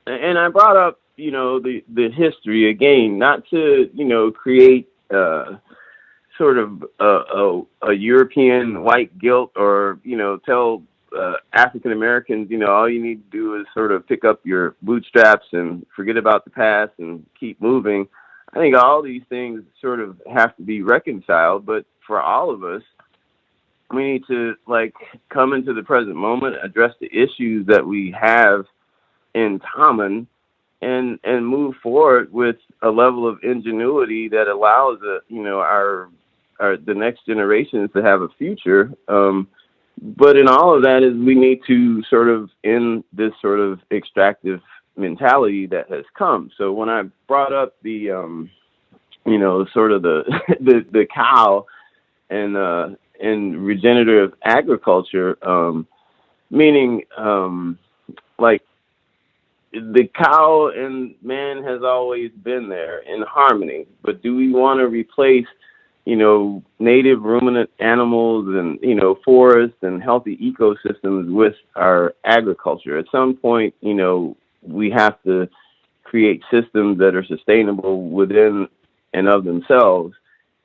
and I brought up, the history again, not to, create, sort of a European white guilt or, tell African Americans, all you need to do is sort of pick up your bootstraps and forget about the past and keep moving. I think all these things sort of have to be reconciled, but for all of us, we need to come into the present moment, address the issues that we have in common, and move forward with a level of ingenuity that allows the next generations to have a future. But in all of that is we need to sort of end this sort of extractive mentality that has come. So when I brought up the, sort of the cow and regenerative agriculture, meaning the cow and man has always been there in harmony, but do we want to replace native ruminant animals and, forests and healthy ecosystems with our agriculture? At some point, we have to create systems that are sustainable within and of themselves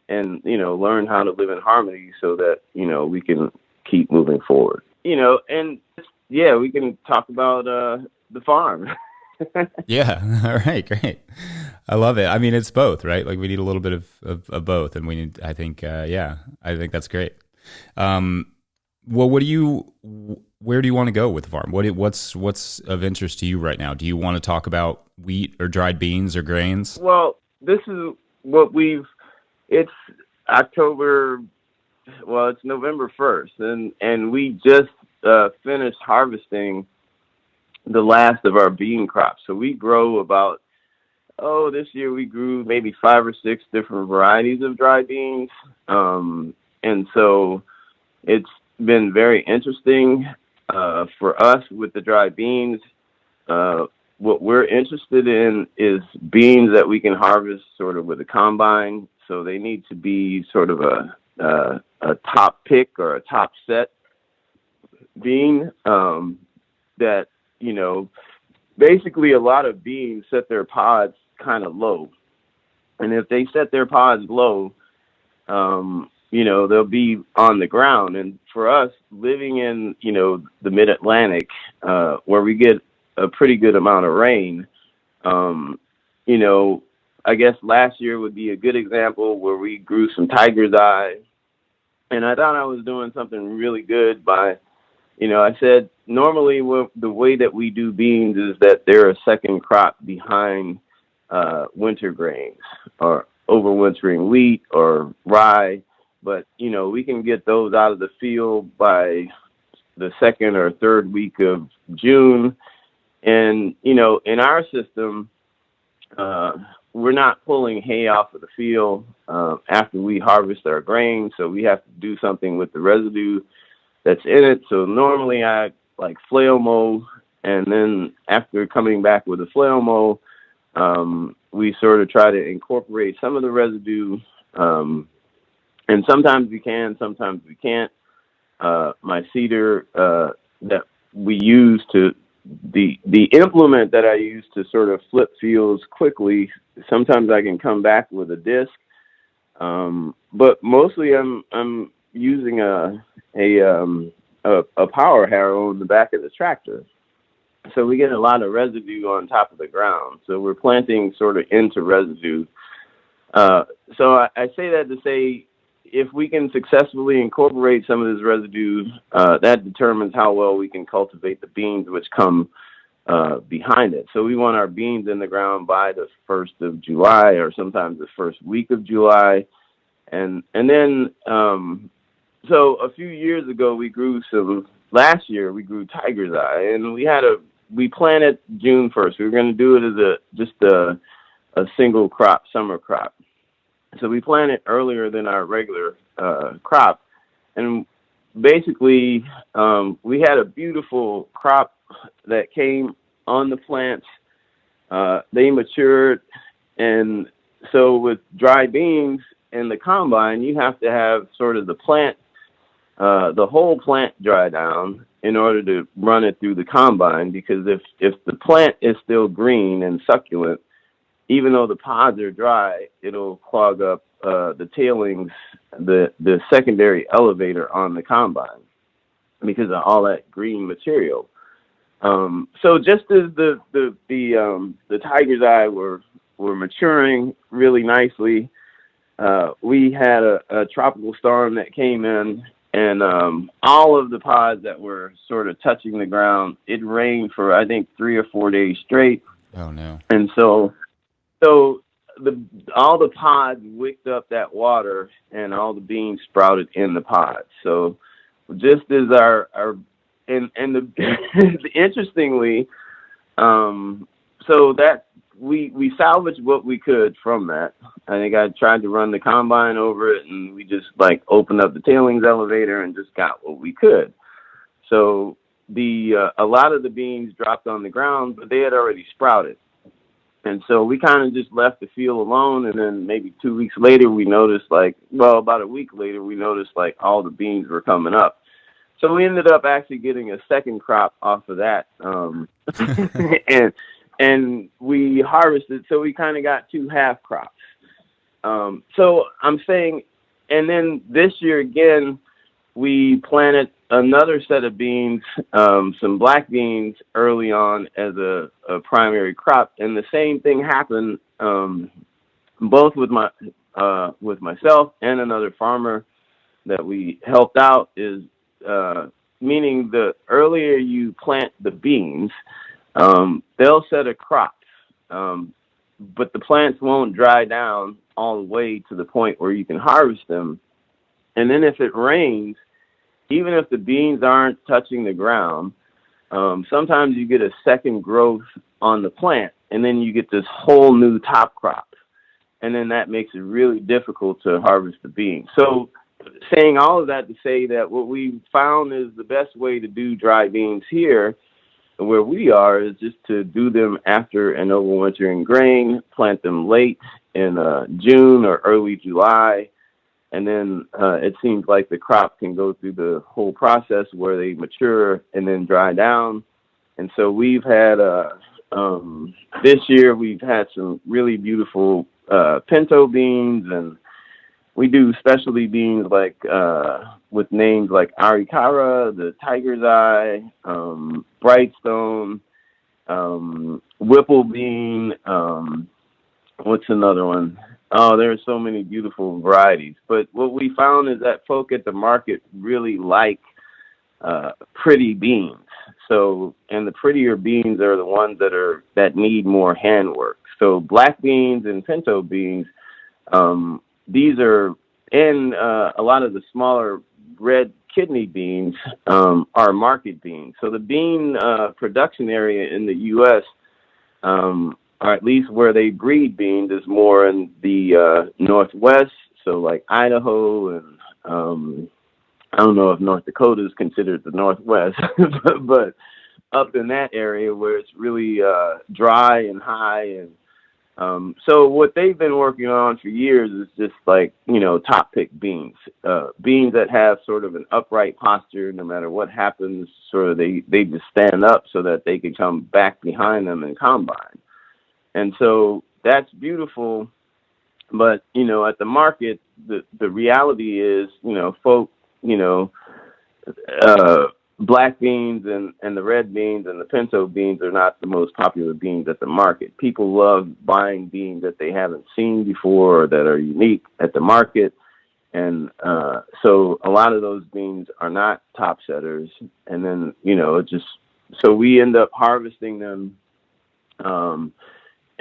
and, learn how to live in harmony so that, we can keep moving forward, and we can talk about the farm. Yeah. All right. Great. I love it. I mean, it's both, right? Like we need a little bit of both, and we need. I think, I think that's great. Well, where do you want to go with the farm? What's of interest to you right now? Do you want to talk about wheat or dried beans or grains? Well, this is what it's October, well, it's November 1st, and we just finished harvesting the last of our bean crops. So we grow about, this year we grew maybe 5 or 6 different varieties of dry beans. And so it's been very interesting for us with the dry beans. What we're interested in is beans that we can harvest sort of with a combine. So they need to be sort of a top pick or a top set bean that, basically a lot of beans set their pods kind of low. And if they set their pods low, they'll be on the ground. And for us, living in, the mid-Atlantic, where we get a pretty good amount of rain, I guess last year would be a good example where we grew some tiger's eye. And I thought I was doing something really good by, I said, normally the way that we do beans is that they're a second crop behind winter grains or overwintering wheat or rye. But, we can get those out of the field by the second or third week of June. And, in our system, we're not pulling hay off of the field after we harvest our grain. So we have to do something with the residue that's in it. So normally I like flail mow. And then after coming back with a flail mow, we sort of try to incorporate some of the residue. And sometimes we can, sometimes we can't. My seeder that we use the implement that I use to sort of flip fields quickly, sometimes I can come back with a disc. But mostly I'm using a power harrow in the back of the tractor. So we get a lot of residue on top of the ground. So we're planting sort of into residue. So I say that to say, if we can successfully incorporate some of this residue, that determines how well we can cultivate the beans which come behind it. So we want our beans in the ground by the 1st of July or sometimes the first week of July. And then, so a few years ago, last year we grew tiger's eye, and we planted June 1st. We were going to do it as just a single crop, summer crop. So we planted earlier than our regular crop. And basically, we had a beautiful crop that came on the plants. They matured. And so with dry beans in the combine, you have to have sort of the plant, the whole plant dry down in order to run it through the combine. Because if the plant is still green and succulent, even though the pods are dry, it'll clog up the tailings, the secondary elevator on the combine because of all that green material. So just as the tiger's eye were maturing really nicely, we had a tropical storm that came in, and all of the pods that were sort of touching the ground, it rained for I think 3 or 4 days straight. Oh no! And so all the pods wicked up that water, and all the beans sprouted in the pods. So just as interestingly, so that we salvaged what we could from that. I think I tried to run the combine over it, and we just opened up the tailings elevator and just got what we could. So a lot of the beans dropped on the ground, but they had already sprouted. And so we kind of just left the field alone. And then maybe 2 weeks later, we noticed about a week later, we noticed all the beans were coming up. So we ended up actually getting a second crop off of that. And we harvested. So we kind of got 2 half crops. So I'm saying, and then this year again, we planted another set of beans, some black beans early on as a primary crop. And the same thing happened both with myself and another farmer that we helped out, is meaning the earlier you plant the beans, they'll set a crop, but the plants won't dry down all the way to the point where you can harvest them. And then if it rains, even if the beans aren't touching the ground, sometimes you get a second growth on the plant, and then you get this whole new top crop. And then that makes it really difficult to harvest the beans. So saying all of that to say that what we found is the best way to do dry beans here where we are is just to do them after an overwintering grain, plant them late in June or early July. And then it seems like the crop can go through the whole process where they mature and then dry down. And so we've had, this year we've had some really beautiful pinto beans, and we do specialty beans like with names like Arikara, the Tiger's Eye, Brightstone, Whipple bean. What's another one? Oh, there are so many beautiful varieties. But what we found is that folk at the market really like pretty beans. So, and the prettier beans are the ones that need more handwork. So black beans and pinto beans, these are, and a lot of the smaller red kidney beans are market beans. So the bean production area in the U.S., or at least where they breed beans, is more in the Northwest. So like Idaho, and I don't know if North Dakota is considered the Northwest, but up in that area where it's really dry and high. And so what they've been working on for years is just like, top pick beans, beans that have sort of an upright posture. No matter what happens, sort of they just stand up so that they can come back behind them and combine. And so that's beautiful. But, at the market, the reality is, folk, black beans and the red beans and the pinto beans are not the most popular beans at the market. People love buying beans that they haven't seen before or that are unique at the market. And so a lot of those beans are not top setters. And then, so we end up harvesting them.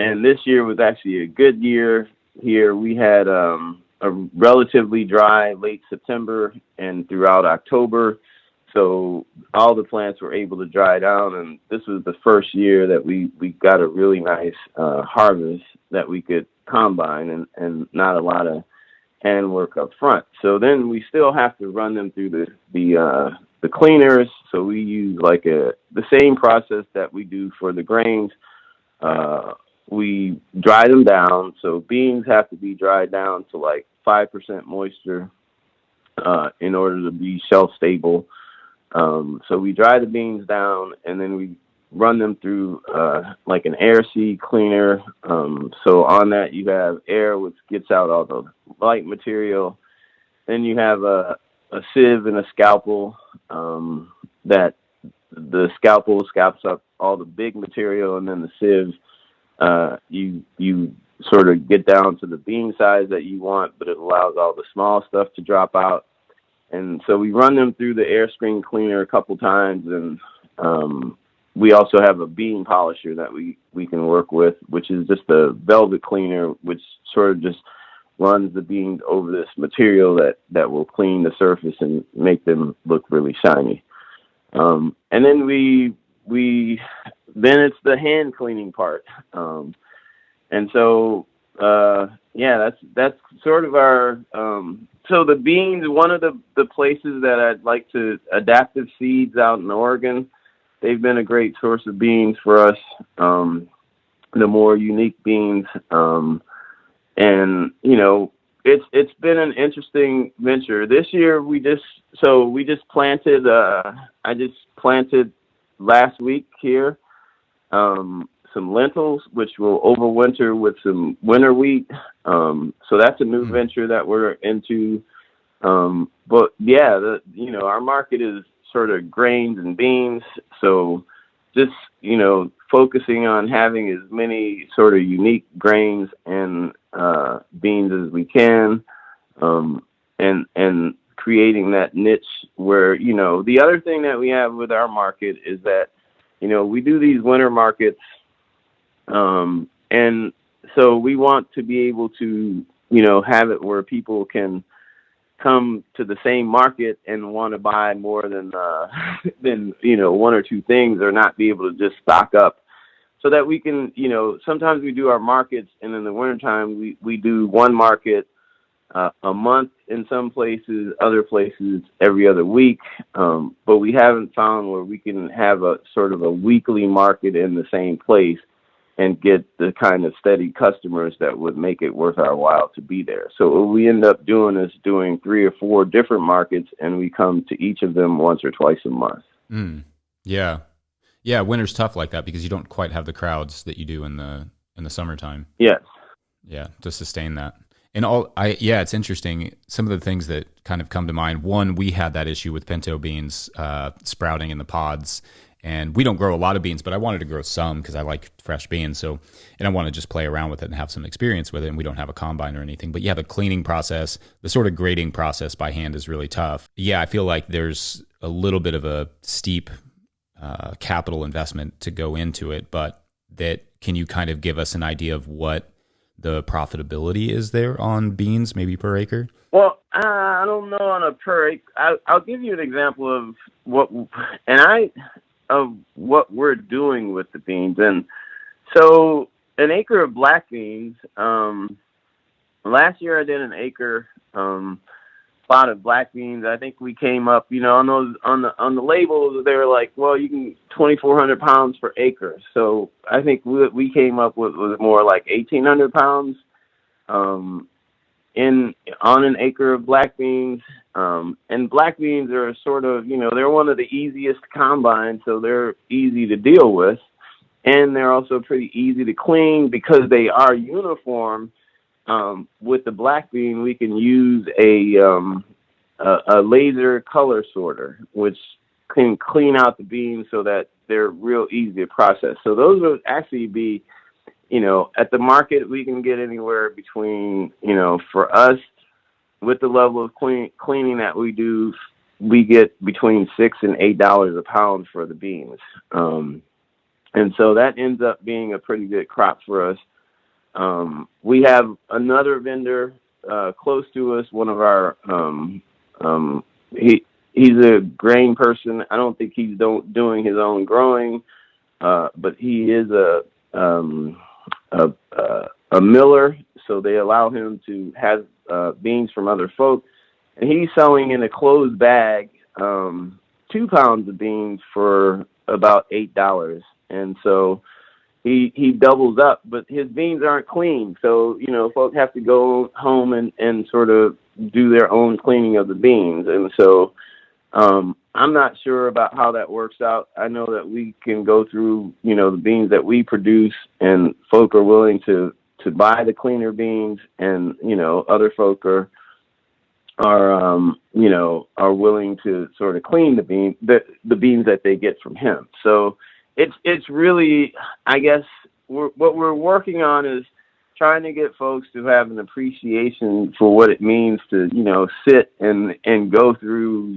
And this year was actually a good year here. We had a relatively dry late September and throughout October. So all the plants were able to dry down, and this was the first year that we got a really nice harvest that we could combine, and not a lot of handwork up front. So then we still have to run them through the cleaners. So we use like the same process that we do for the grains. We dry them down. So beans have to be dried down to like 5% moisture in order to be shelf stable. So we dry the beans down, and then we run them through like an air seed cleaner. So on that you have air, which gets out all the light material. Then you have a sieve and a scalpel that the scalpel scalps up all the big material, and then the sieve, you sort of get down to the bean size that you want, but it allows all the small stuff to drop out. And so we run them through the air screen cleaner a couple times, and we also have a bean polisher that we can work with, which is just a velvet cleaner, which sort of just runs the beans over this material that will clean the surface and make them look really shiny. And then then it's the hand cleaning part. And so, that's sort of our, so the beans, one of the places that I'd like to, Adaptive Seeds out in Oregon, they've been a great source of beans for us, the more unique beans. And, it's been an interesting venture. This year we just planted, I just planted last week here, some lentils, which will overwinter with some winter wheat. So that's a new venture that we're into. But yeah, our market is sort of grains and beans. So just, focusing on having as many sort of unique grains and beans as we can, and creating that niche where, the other thing that we have with our market is that, we do these winter markets, and so we want to be able to, have it where people can come to the same market and want to buy more than one or two things, or not be able to just stock up, so that we can, sometimes we do our markets, and in the wintertime we do one market a month in some places, other places every other week, but we haven't found where we can have a sort of a weekly market in the same place and get the kind of steady customers that would make it worth our while to be there. So what we end up doing is doing 3 or 4 different markets, and we come to each of them once or twice a month. Yeah. Yeah, winter's tough like that because you don't quite have the crowds that you do in the summertime. Yes. Yeah, to sustain that. And it's interesting. Some of the things that kind of come to mind. One, we had that issue with pinto beans sprouting in the pods. And we don't grow a lot of beans, but I wanted to grow some because I like fresh beans. And I want to just play around with it and have some experience with it. And we don't have a combine or anything. But yeah, the cleaning process, the sort of grading process by hand is really tough. Yeah, I feel like there's a little bit of a steep capital investment to go into it. But can you kind of give us an idea of what the profitability is there on beans, maybe per acre? Well, I don't know on a per acre. I'll give you an example of what we're doing with the beans. And so an acre of black beans, last year I did an acre plot of black beans. I think we came up, on those, on the labels, they were like, well, you can 2,400 pounds per acre. So I think we came up with was more like 1,800 pounds on an acre of black beans. And black beans are sort of, they're one of the easiest combines, so they're easy to deal with. And they're also pretty easy to clean because they are uniform. With the black bean, we can use a laser color sorter, which can clean out the beans so that they're real easy to process. So those would actually be, at the market, we can get anywhere between, for us, with the level of cleaning that we do, we get between $6 and $8 a pound for the beans. And so that ends up being a pretty good crop for us. We have another vendor close to us. One of our he's a grain person. I don't think he's doing his own growing, but he is a miller. So they allow him to have beans from other folk, and he's selling in a closed bag 2 pounds of beans for about $8, and so he doubles up, but his beans aren't clean. So, folks have to go home and sort of do their own cleaning of the beans. And so I'm not sure about how that works out. I know that we can go through, the beans that we produce, and folk are willing to buy the cleaner beans, and, other folk are willing to sort of clean the beans that they get from him. So it's really, I guess, what we're working on is trying to get folks to have an appreciation for what it means to, sit and go through,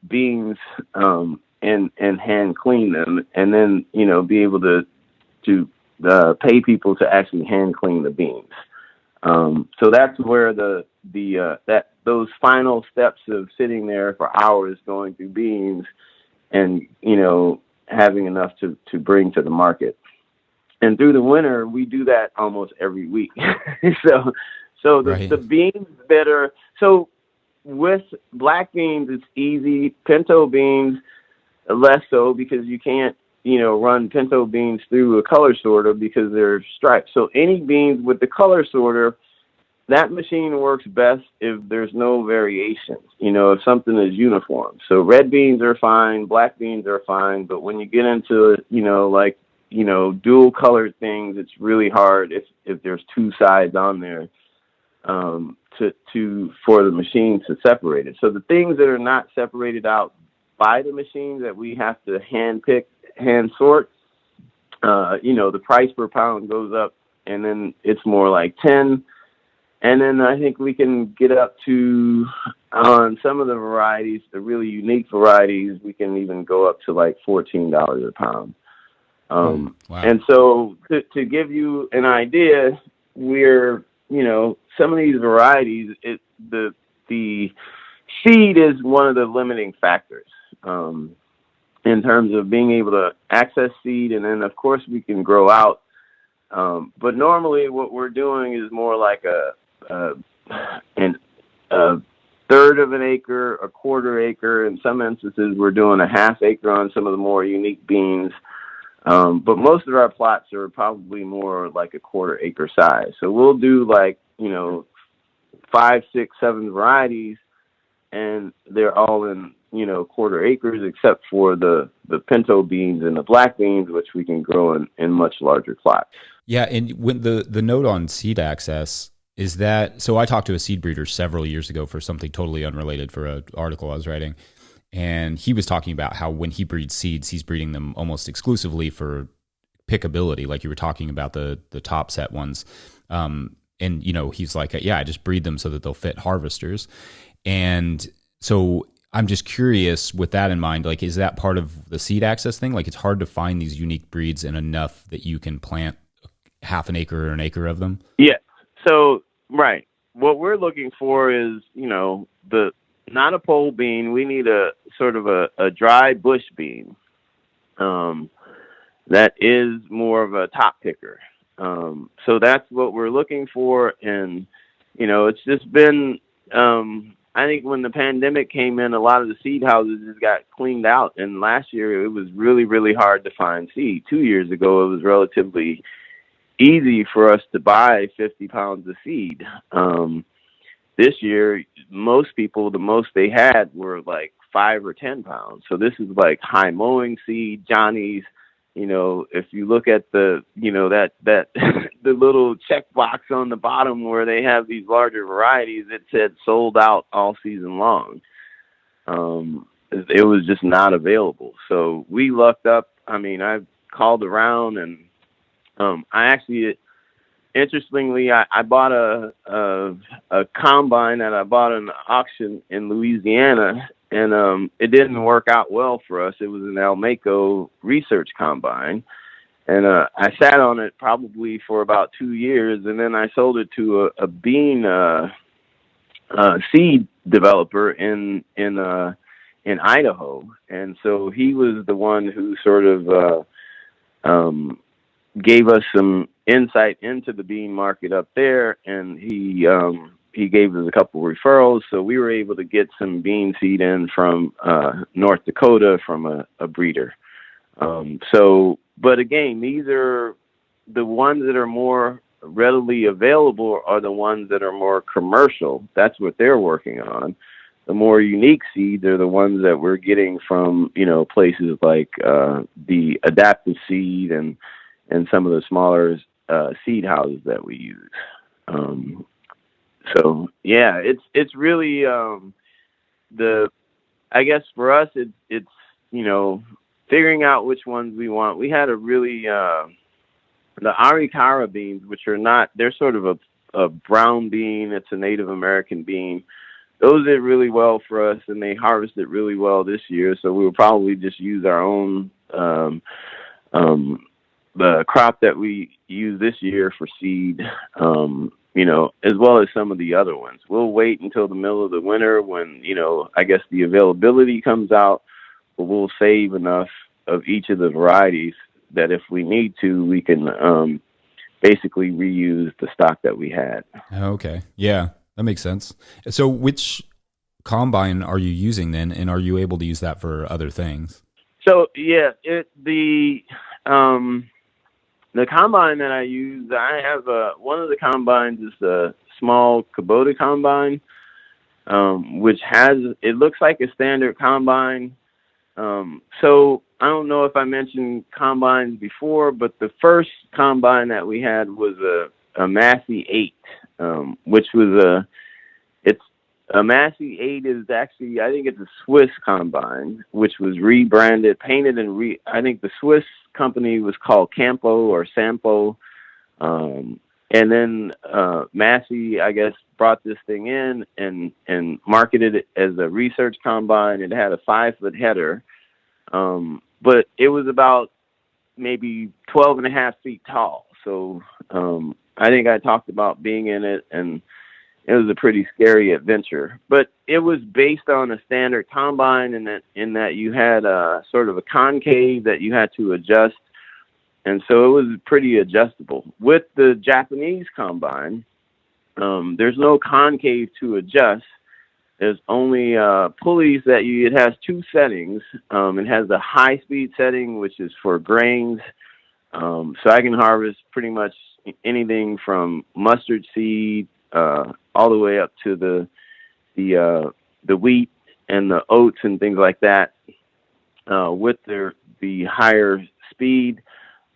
beans and hand clean them, and then, be able to pay people to actually hand clean the beans. So that's where those final steps of sitting there for hours going through beans and, having enough to bring to the market. And through the winter, we do that almost every week. So Right. The beans that are, so with black beans, it's easy. Pinto beans, less so, because you can't, run pinto beans through a color sorter because they're striped. So any beans with the color sorter, that machine works best if there's no variation, if something is uniform. So red beans are fine, black beans are fine, but when you get into, dual colored things, it's really hard if there's two sides on there for the machine to separate it. So the things that are not separated out by the machine that we have to hand pick hand sort, the price per pound goes up, and then it's more like 10. And then I think we can get up to, on some of the varieties, the really unique varieties, we can even go up to like $14 a pound. Wow. And so to give you an idea, we're, some of these varieties, the seed is one of the limiting factors in terms of being able to access seed. And then, of course, we can grow out. But normally what we're doing is more like a third of an acre, a quarter acre. In some instances, we're doing a half acre on some of the more unique beans. But most of our plots are probably more like a quarter acre size. So we'll do 5, 6, 7 varieties, and they're all in, quarter acres, except for the pinto beans and the black beans, which we can grow in much larger plots. Yeah. And when the note on seed access, is that, so I talked to a seed breeder several years ago for something totally unrelated for an article I was writing. And he was talking about how when he breeds seeds, he's breeding them almost exclusively for pickability, like you were talking about the top set ones. And, he's like, I just breed them so that they'll fit harvesters. And so I'm just curious, with that in mind, like, is that part of the seed access thing? Like, it's hard to find these unique breeds and enough that you can plant half an acre or an acre of them? Yeah. So, right. What we're looking for is, not a pole bean. We need a sort of a dry bush bean that is more of a top picker. So that's what we're looking for. And, it's just been, I think when the pandemic came in, a lot of the seed houses just got cleaned out. And last year it was really, really hard to find seed. 2 years ago, it was relatively easy for us to buy 50 pounds of seed. This year, most people, the most they had were like 5 or 10 pounds. So this is like high mowing seed, Johnny's. If you look at the, that the little check box on the bottom where they have these larger varieties, it said sold out all season long. It was just not available. So we lucked up. I mean, I called around, and I actually, interestingly, I bought a combine that I bought in an auction in Louisiana, and it didn't work out well for us. It was an Almaco research combine, and I sat on it probably for about 2 years, and then I sold it to a bean seed developer in Idaho, and so he was the one who sort of gave us some insight into the bean market up there, and he gave us a couple referrals, so we were able to get some bean seed in from North Dakota from a breeder. But again, these are the ones that are more readily available are the ones that are more commercial. That's what they're working on. The more unique seeds are the ones that we're getting from, places like the Adaptive Seed and some of the smaller seed houses that we use. So yeah, it's really I guess for us it's figuring out which ones we want. We had a really the Arikara beans, which they're sort of a brown bean. It's a Native American bean. Those did really well for us, and they harvested really well this year. So we will probably just use our own the crop that we use this year for seed, as well as some of the other ones. We'll wait until the middle of the winter when, I guess the availability comes out, but we'll save enough of each of the varieties that if we need to, we can basically reuse the stock that we had. Okay. Yeah, that makes sense. So which combine are you using then, and are you able to use that for other things? So, yeah, the combine that I use, I have one of the combines is a small Kubota combine, which it looks like a standard combine. So I don't know if I mentioned combines before, but the first combine that we had was a Massey 8, which was A Massey 8 is actually, I think it's a Swiss combine, which was rebranded, painted, and I think the Swiss company was called Campo or Sampo. And then Massey, I guess, brought this thing in and marketed it as a research combine. It had a 5-foot header, but it was about maybe 12 and a half feet tall. So I think I talked about being in it, and it was a pretty scary adventure. But it was based on a standard combine in that you had sort of a concave that you had to adjust. And so it was pretty adjustable. With the Japanese combine, there's no concave to adjust. There's only pulleys that it has 2 settings. It has the high speed setting, which is for grains. So I can harvest pretty much anything from mustard seed all the way up to the wheat and the oats and things like that with the higher speed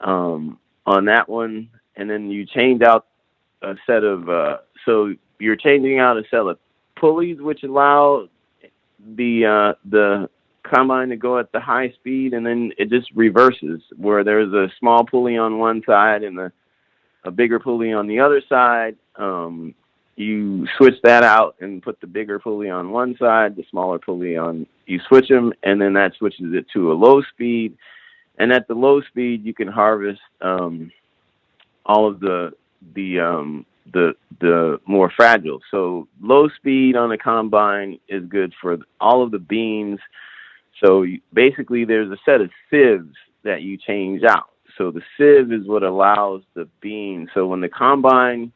on that one. And then you change out a set of so you're changing out a set of pulleys, which allow the combine to go at the high speed, and then it just reverses, where there's a small pulley on one side and a bigger pulley on the other side. You switch that out and put the bigger pulley on one side, the smaller pulley on, you switch them, and then that switches it to a low speed. And at the low speed, you can harvest all of the more fragile. So low speed on the combine is good for all of the beans. So basically, there's a set of sieves that you change out. So the sieve is what allows the bean. So when the combine,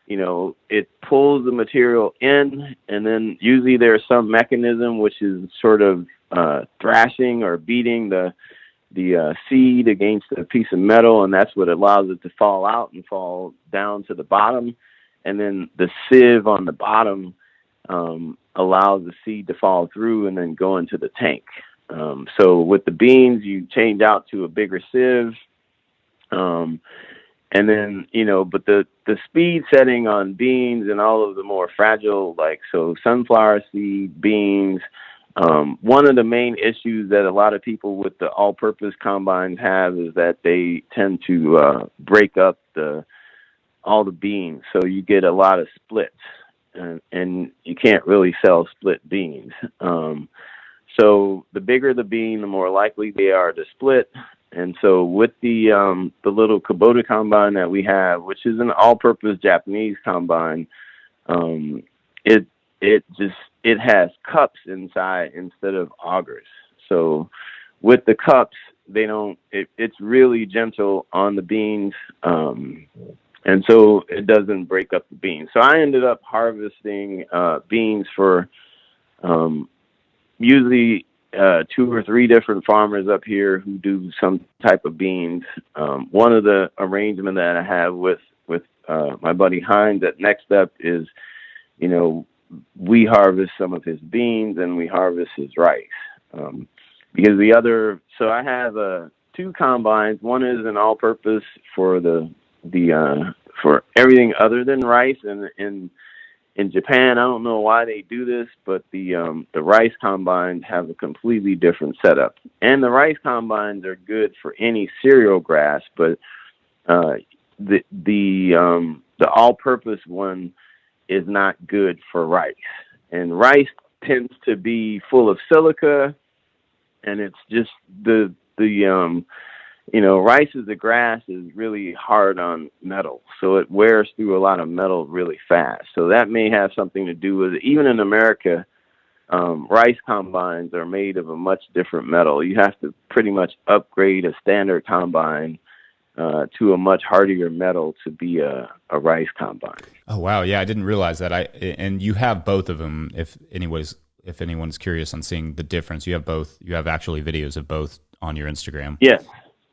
it pulls the material in, and then usually there's some mechanism which is sort of thrashing or beating the seed against a piece of metal, and that's what allows it to fall out and fall down to the bottom. And then the sieve on the bottom allows the seed to fall through and then go into the tank. So with the beans, you change out to a bigger sieve. And then, but the speed setting on beans and all of the more fragile, like, so sunflower seed, beans, one of the main issues that a lot of people with the all-purpose combines have is that they tend to break up all the beans. So you get a lot of splits, and you can't really sell split beans. So the bigger the bean, the more likely they are to split. And so with the little Kubota combine that we have, which is an all-purpose Japanese combine, it has cups inside instead of augers. So with the cups, it's really gentle on the beans, and so it doesn't break up the beans. So I ended up harvesting beans for usually 2 or 3 different farmers up here who do some type of beans. One of the arrangement that I have with my buddy Hines at Next Up is, we harvest some of his beans and we harvest his rice. Because so I have 2 combines. One is an all-purpose for for everything other than rice. And in Japan, I don't know why they do this, but the rice combines have a completely different setup. And the rice combines are good for any cereal grass, but the all-purpose one is not good for rice. And rice tends to be full of silica, and it's just rice as a grass is really hard on metal, so it wears through a lot of metal really fast. So that may have something to do with it. Even in America, rice combines are made of a much different metal. You have to pretty much upgrade a standard combine to a much hardier metal to be a rice combine. Oh, wow. Yeah, I didn't realize that. And you have both of them. If anyone's curious on seeing the difference, you have both. You have actually videos of both on your Instagram. Yes.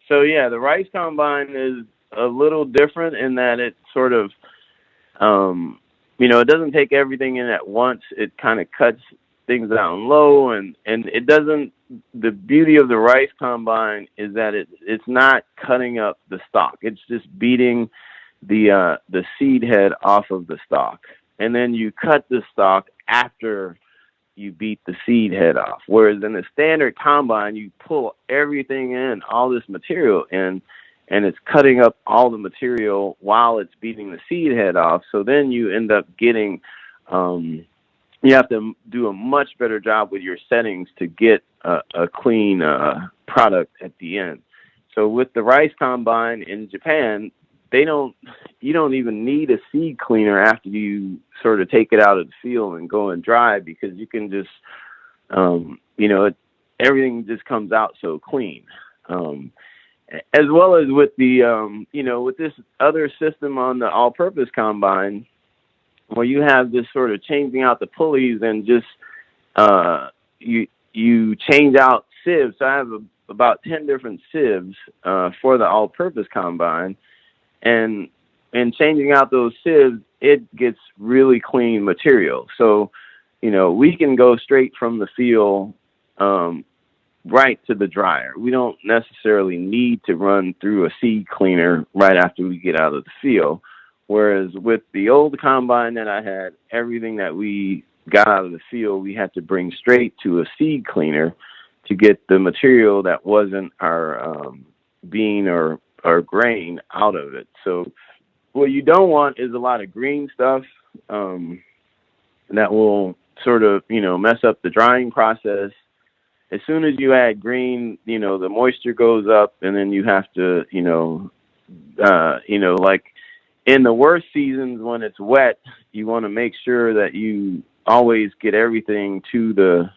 So yeah, the rice combine is a little different in that it sort of, it doesn't take everything in at once. It kind of cuts things down low, and it doesn't. The beauty of the rice combine is that it's not cutting up the stalk. It's just beating the seed head off of the stalk, and then you cut the stalk after you beat the seed head off. Whereas in the standard combine, you pull everything in, all this material in, and it's cutting up all the material while it's beating the seed head off. So then you end up getting, you have to do a much better job with your settings to get a clean product at the end. So with the rice combine in Japan, you don't even need a seed cleaner after you sort of take it out of the field and go and dry, because you can just, everything just comes out so clean. As well as with the, with this other system on the all-purpose combine, where you have this sort of changing out the pulleys and just, you change out sieves. So I have about 10 different sieves for the all-purpose combine. And changing out those sieves, it gets really clean material. So, we can go straight from the field right to the dryer. We don't necessarily need to run through a seed cleaner right after we get out of the field. Whereas with the old combine that I had, everything that we got out of the field, we had to bring straight to a seed cleaner to get the material that wasn't our bean or grain out of it. So what you don't want is a lot of green stuff that will sort of, mess up the drying process. As soon as you add green, the moisture goes up, and then you have to, like in the worst seasons when it's wet, you want to make sure that you always get everything to the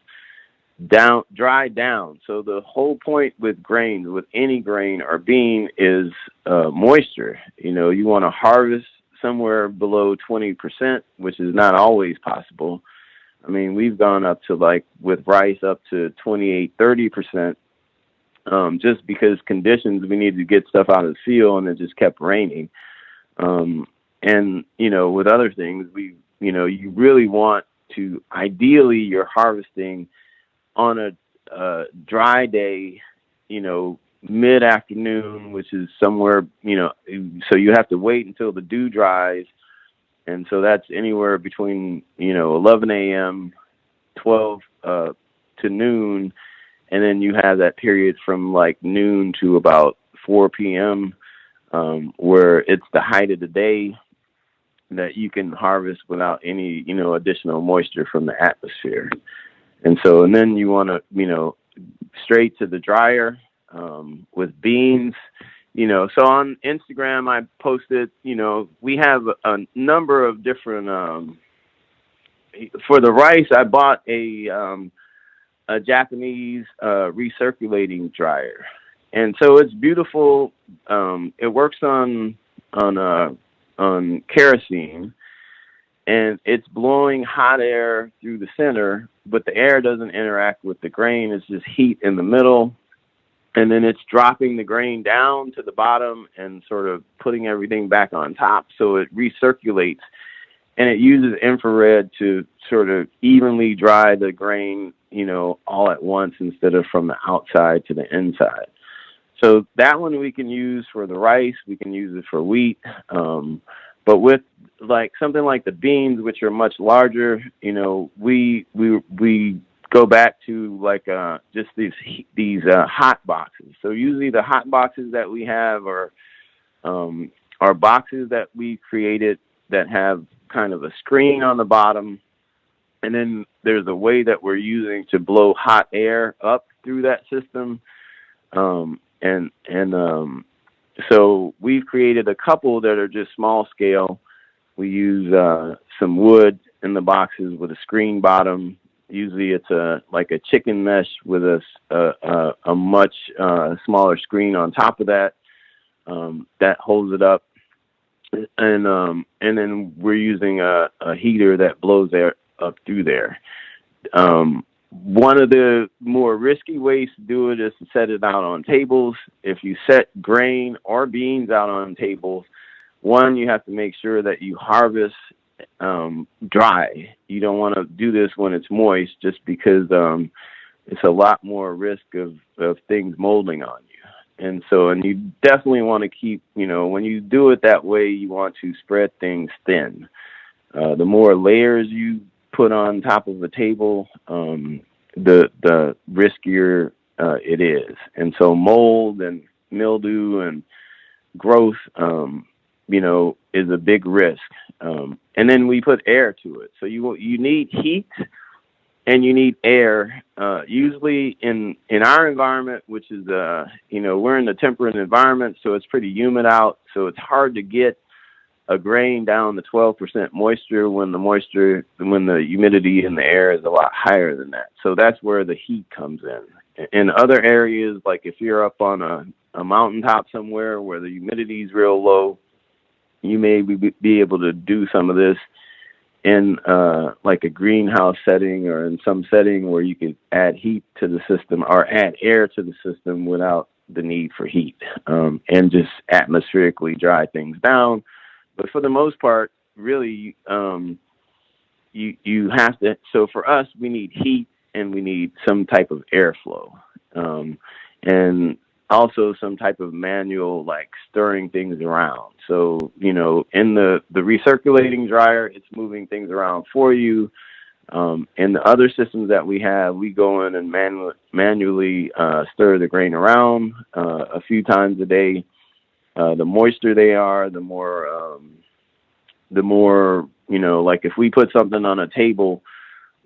dry down. So the whole point with grains, with any grain or bean, is moisture. You want to harvest somewhere below 20%, which is not always possible. I mean, we've gone up to, like with rice, up to 28-30%, just because conditions, we needed to get stuff out of the field and it just kept raining. And with other things, you really want to, ideally you're harvesting on a dry day, mid-afternoon, which is somewhere, so you have to wait until the dew dries. And so that's anywhere between, 11 a.m., 12 to noon. And then you have that period from like noon to about 4 p.m., where it's the height of the day that you can harvest without any, additional moisture from the atmosphere. And then you want to, straight to the dryer with beans. So on Instagram, I posted, we have a number of different, for the rice, I bought a Japanese recirculating dryer. And so it's beautiful. It works on kerosene, and it's blowing hot air through the center, but the air doesn't interact with the grain. It's just heat in the middle. And then it's dropping the grain down to the bottom and sort of putting everything back on top. So it recirculates, and it uses infrared to sort of evenly dry the grain, all at once instead of from the outside to the inside. So that one we can use for the rice. We can use it for wheat. But with like something like the beans, which are much larger, we go back to like just these hot boxes. So usually the hot boxes that we have are boxes that we created that have kind of a screen on the bottom, and then there's a way that we're using to blow hot air up through that system. So we've created a couple that are just small scale. We use some wood in the boxes with a screen bottom. Usually it's like a chicken mesh with a much smaller screen on top of that that holds it up, and then we're using a heater that blows air up through there. One of the more risky ways to do it is to set it out on tables. If you set grain or beans out on tables, one, you have to make sure that you harvest dry. You don't want to do this when it's moist, just because it's a lot more risk of things molding on you. And you definitely want to keep, when you do it that way, you want to spread things thin. The more layers you put on top of the table, the riskier it is. And so mold and mildew and growth, is a big risk. And then we put air to it. So you need heat and you need air. Usually in our environment, which is, we're in a temperate environment, so it's pretty humid out. So it's hard to get a grain down to 12% moisture when the humidity in the air is a lot higher than that. So that's where the heat comes in. In other areas, like if you're up on a mountaintop somewhere where the humidity is real low, you may be able to do some of this in like a greenhouse setting or in some setting where you can add heat to the system or add air to the system without the need for heat, and just atmospherically dry things down. But for the most part, really, you have to. So for us, we need heat and we need some type of airflow, and also some type of manual, like stirring things around. So, in the recirculating dryer, it's moving things around for you. In the other systems that we have, we go in and manually stir the grain around a few times a day. The moister they are, the more, like if we put something on a table,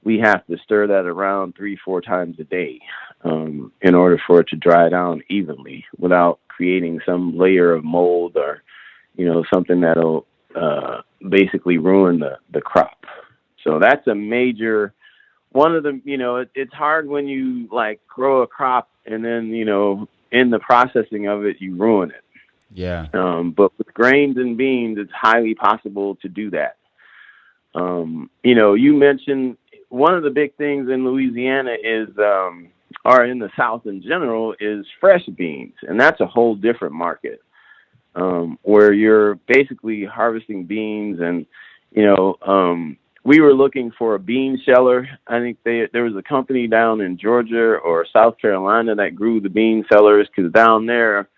we have to stir that around 3-4 times a day in order for it to dry down evenly without creating some layer of mold or, something that'll basically ruin the crop. So that's a major one of the, it's hard when you like grow a crop and then, in the processing of it, you ruin it. Yeah. But with grains and beans, it's highly possible to do that. You mentioned one of the big things in Louisiana is, or in the South in general, is fresh beans. And that's a whole different market, where you're basically harvesting beans. And, we were looking for a bean sheller. I think there was a company down in Georgia or South Carolina that grew the bean sellers, because down there,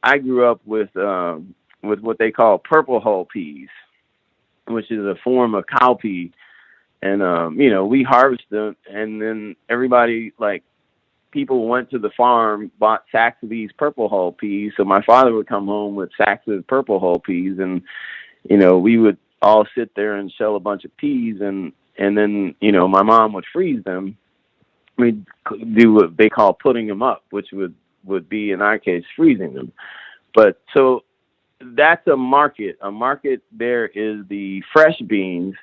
I grew up with what they call purple hull peas, which is a form of cowpea. And, we harvest them, and then everybody, like, people went to the farm, bought sacks of these purple hull peas. So my father would come home with sacks of purple hull peas, and, we would all sit there and shell a bunch of peas, and then, my mom would freeze them. We'd do what they call putting them up, which would be, in our case, freezing them. But so that's a market. A market there is the fresh beans,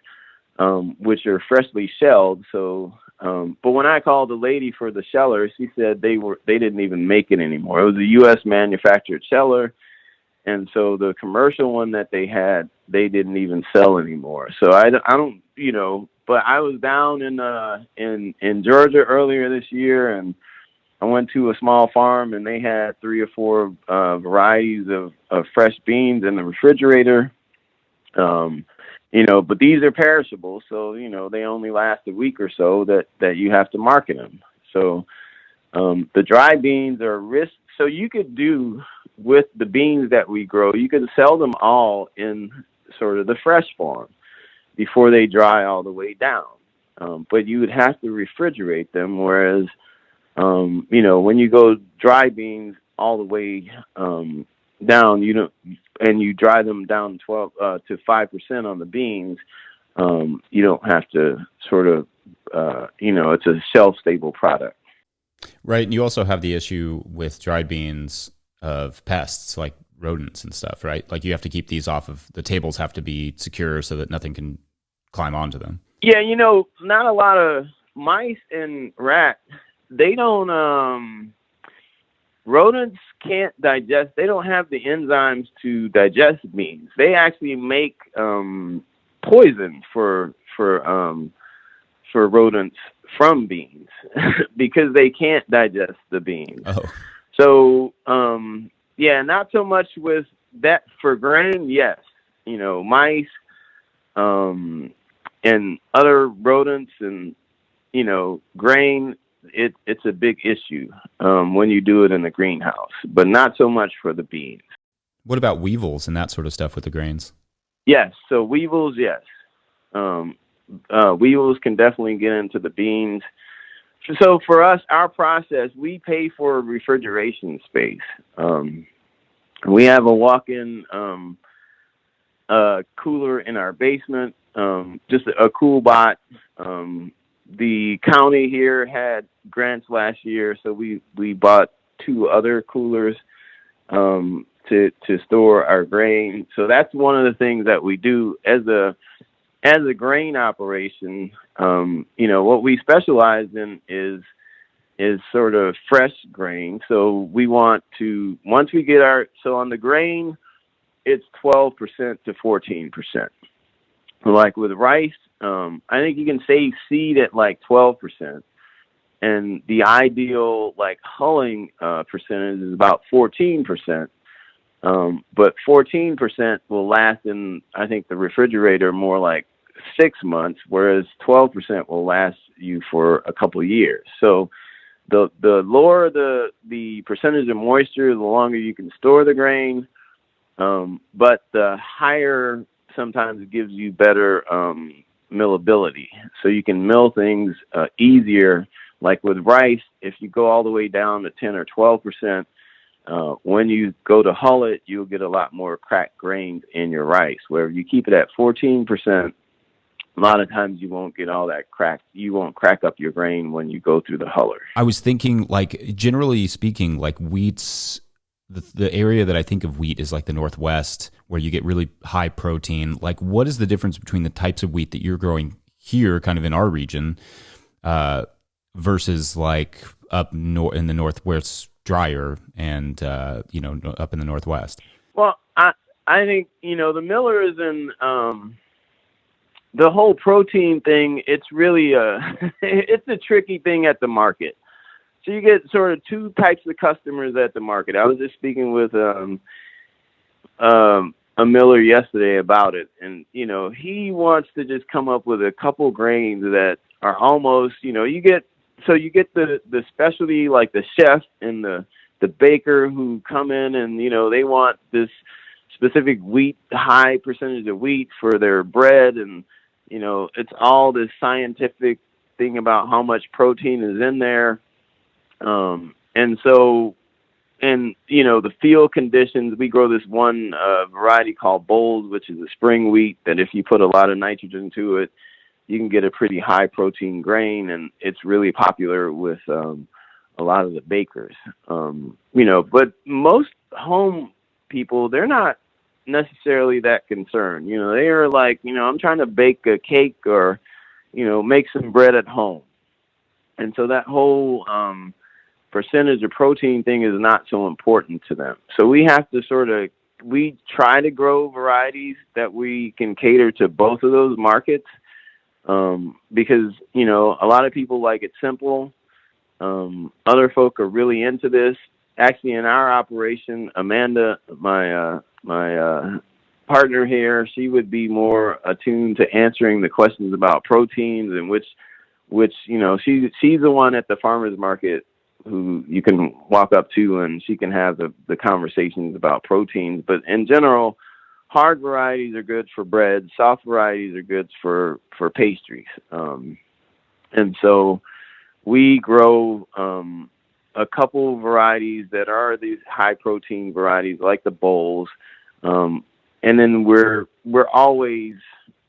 which are freshly shelled. So, but when I called the lady for the sheller, she said they didn't even make it anymore. It was a U.S. manufactured sheller. And so the commercial one that they had, they didn't even sell anymore. So I don't, but I was down in Georgia earlier this year, and I went to a small farm, and they had 3 or 4 varieties of fresh beans in the refrigerator. But these are perishable, so, they only last a week or so that you have to market them. So the dry beans are risk. So you could do with the beans that we grow, you could sell them all in sort of the fresh form before they dry all the way down. But you would have to refrigerate them, whereas, when you go dry beans all the way down, and you dry them down 12 to 5% on the beans, you don't have to sort of, it's a shelf-stable product. Right, and you also have the issue with dried beans of pests like rodents and stuff, right? Like you have to keep these off of the tables, have to be secure so that nothing can climb onto them. Yeah, not a lot of mice and rats. They don't. Rodents can't digest. They don't have the enzymes to digest beans. They actually make poison for rodents from beans because they can't digest the beans. Oh. So, not so much with that for grain. Yes, mice, and other rodents, and grain. It's a big issue when you do it in the greenhouse, but not so much for the beans. What about weevils and that sort of stuff with the grains? Yes. So weevils, yes. weevils can definitely get into the beans. So for us, our process, we pay for refrigeration space. We have a walk-in cooler in our basement, just a cool bot. The county here had grants last year, so we bought 2 other coolers to store our grain. So that's one of the things that we do as a grain operation. What we specialize in is sort of fresh grain. So we want to, once we get so on the grain, it's 12% to 14%. Like with rice, I think you can save seed at like 12%. And the ideal like hulling percentage is about 14%. But 14% will last in, I think, the refrigerator more like 6 months, whereas 12% will last you for a couple of years. So the lower the percentage of moisture, the longer you can store the grain. But the higher sometimes gives you better millability. So you can mill things easier. Like with rice, if you go all the way down to 10 or 12%, when you go to hull it, you'll get a lot more cracked grains in your rice. Where if you keep it at 14%, a lot of times you won't get all that crack. You won't crack up your grain when you go through the huller. I was thinking, like, generally speaking, like wheat's, the area that I think of wheat is like the Northwest, where you get really high protein. Like, what is the difference between the types of wheat that you're growing here, kind of in our region, versus like up in the North where it's drier and, up in the Northwest? Well, I think, the millers and the whole protein thing, it's really it's a tricky thing at the market. So you get sort of 2 types of customers at the market. I was just speaking with a miller yesterday about it, and he wants to just come up with a couple grains that are almost, you get the specialty, like the chef and the baker who come in and they want this specific wheat, high percentage of wheat for their bread, and it's all this scientific thing about how much protein is in there. The field conditions, we grow this one variety called Bowls, which is a spring wheat that if you put a lot of nitrogen to it, you can get a pretty high protein grain, and it's really popular with a lot of the bakers. But most home people, they're not necessarily that concerned. They are like, I'm trying to bake a cake or, make some bread at home. And so that whole percentage of protein thing is not so important to them. So we have to we try to grow varieties that we can cater to both of those markets, because, a lot of people like it simple. Other folk are really into this. Actually, in our operation, Amanda, my partner here, she would be more attuned to answering the questions about proteins, and which she's the one at the farmer's market who you can walk up to, and she can have the conversations about proteins. But in general, hard varieties are good for bread. Soft varieties are good for pastries. And so we grow a couple varieties that are these high protein varieties, like the Bowls. And then we're always,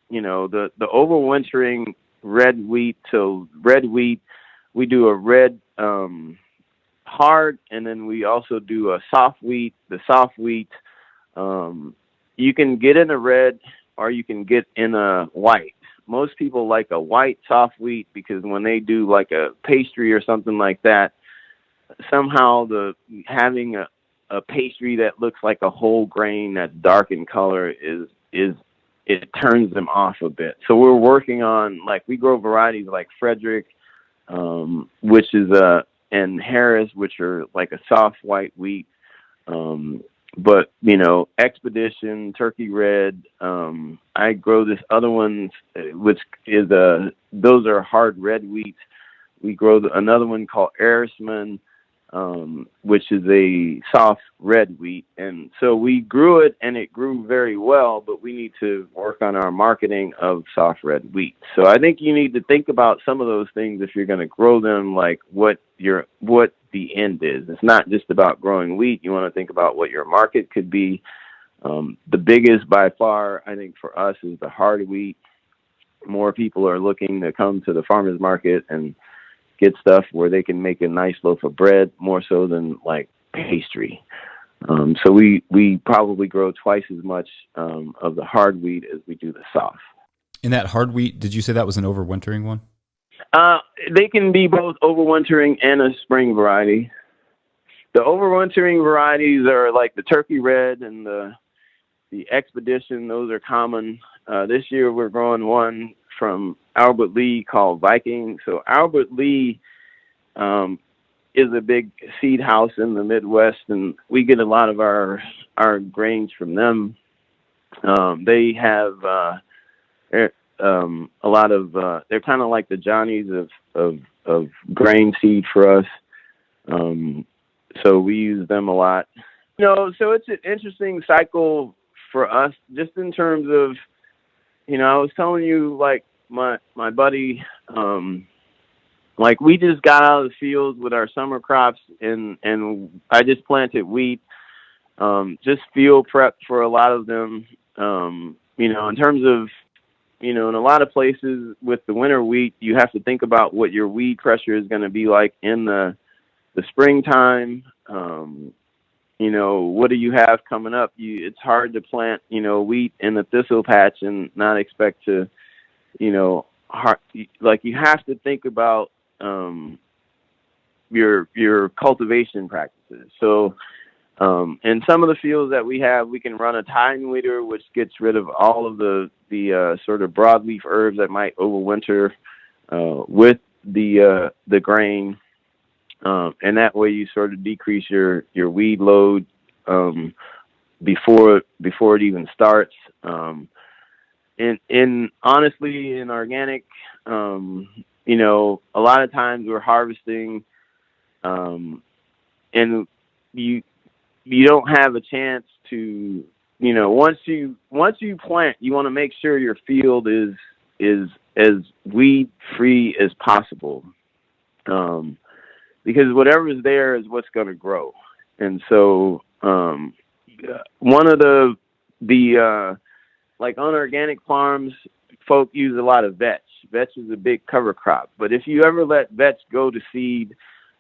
the overwintering red wheat. So red wheat, we do a red hard, and then we also do a soft wheat. The soft wheat, you can get in a red or you can get in a white. Most people like a white soft wheat because when they do like a pastry or something like that, somehow having a pastry that looks like a whole grain that's dark in color it turns them off a bit. So we're working on, like, we grow varieties like Frederick, which is and Harris, which are like a soft white wheat. But, Expedition, Turkey Red, I grow this other one, which is those are hard red wheats. We grow another one called Erisman. which is a soft red wheat. And so we grew it, and it grew very well, but we need to work on our marketing of soft red wheat. So I think you need to think about some of those things if you're going to grow them, like what the end is. It's not just about growing wheat. You want to think about what your market could be. The biggest by far, I think, for us is the hard wheat. More people are looking to come to the farmer's market and get stuff where they can make a nice loaf of bread, more so than like pastry. So we probably grow twice as much of the hard wheat as we do the soft. And that hard wheat, did you say that was an overwintering one? They can be both overwintering and a spring variety. The overwintering varieties are like the Turkey Red and the Expedition. Those are common. This year we're growing one from Albert Lee called Viking. So Albert Lee is a big seed house in the Midwest, and we get a lot of our grains from them. They have a lot of they're kind of like the Johnnies of grain seed for us. So we use them a lot. So it's an interesting cycle for us, just in terms of, I was telling you, like my buddy, like we just got out of the fields with our summer crops, and I just planted wheat, just field prep for a lot of them. In terms of, in a lot of places with the winter wheat, you have to think about what your weed pressure is going to be like in the springtime. What do you have coming up? It's hard to plant, wheat in the thistle patch and not expect to, you have to think about your cultivation practices. So in some of the fields that we have, we can run a tine weeder, which gets rid of all of the sort of broadleaf herbs that might overwinter with the grain. And that way you sort of decrease your weed load before it even starts. And honestly, in organic, a lot of times we're harvesting, and you don't have a chance to, once you plant, you want to make sure your field is as weed free as possible. Because whatever is there is what's going to grow. And so, one of the like on organic farms, folk use a lot of vetch. Vetch is a big cover crop, but if you ever let vetch go to seed,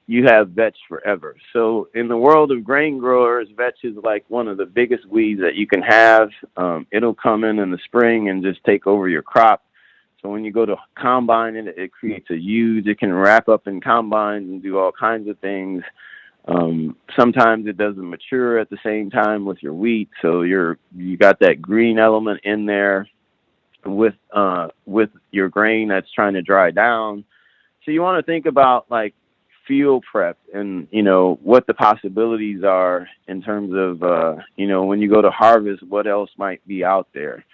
you have vetch forever. So in the world of grain growers, vetch is like one of the biggest weeds that you can have. It'll come in the spring and just take over your crop. So when you go to combine it, it creates a huge, it can wrap up in combines and do all kinds of things. Sometimes it doesn't mature at the same time with your wheat. So you got that green element in there with your grain that's trying to dry down. So you want to think about like field prep and, what the possibilities are in terms of, when you go to harvest, what else might be out there.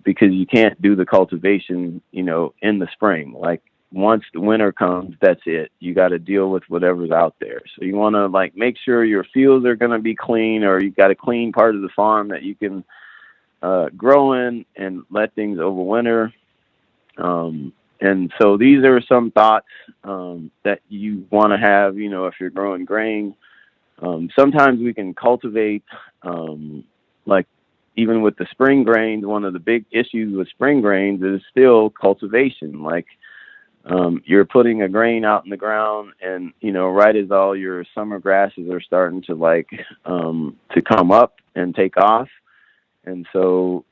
Because you can't do the cultivation, in the spring. Like once the winter comes, that's it. You got to deal with whatever's out there. So you want to like make sure your fields are going to be clean, or you got a clean part of the farm that you can grow in and let things overwinter. And so these are some thoughts that you want to have, if you're growing grain. Sometimes we can cultivate, like even with the spring grains, one of the big issues with spring grains is still cultivation. Like you're putting a grain out in the ground, and right as all your summer grasses are starting to to come up and take off. And so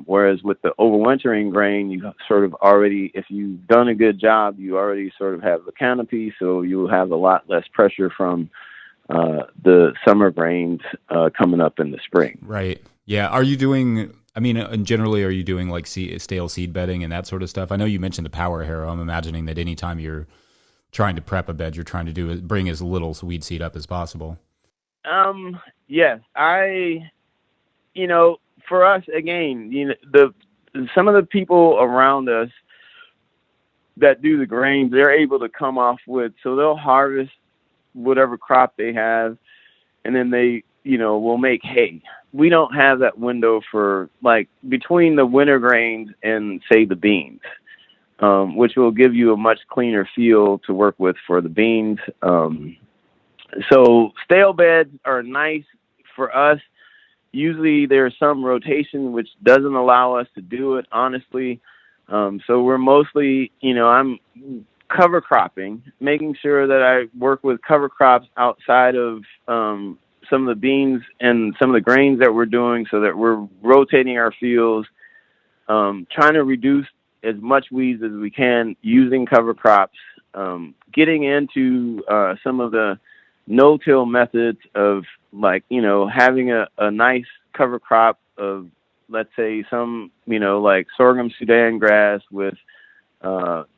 whereas with the overwintering grain, you sort of already, if you've done a good job, you already sort of have the canopy, so you'll have a lot less pressure from the summer grains coming up in the spring. Right. Yeah. Are you doing, generally, are you doing like stale seed bedding and that sort of stuff? I know you mentioned the power harrow. I'm imagining that anytime you're trying to prep a bed, you're trying to bring as little weed seed up as possible. Yes. For us, again, some of the people around us that do the grains, they're able to come off with, so they'll harvest whatever crop they have, and then they, will make hay. We don't have that window for, like, between the winter grains and, say, the beans, which will give you a much cleaner field to work with for the beans. So stale beds are nice for us. Usually there's some rotation, which doesn't allow us to do it, honestly. So we're mostly, I'm cover cropping, making sure that I work with cover crops outside of some of the beans and some of the grains that we're doing, so that we're rotating our fields, trying to reduce as much weeds as we can using cover crops, getting into some of the no-till methods of, like, having a nice cover crop of, let's say, some, like sorghum Sudan grass with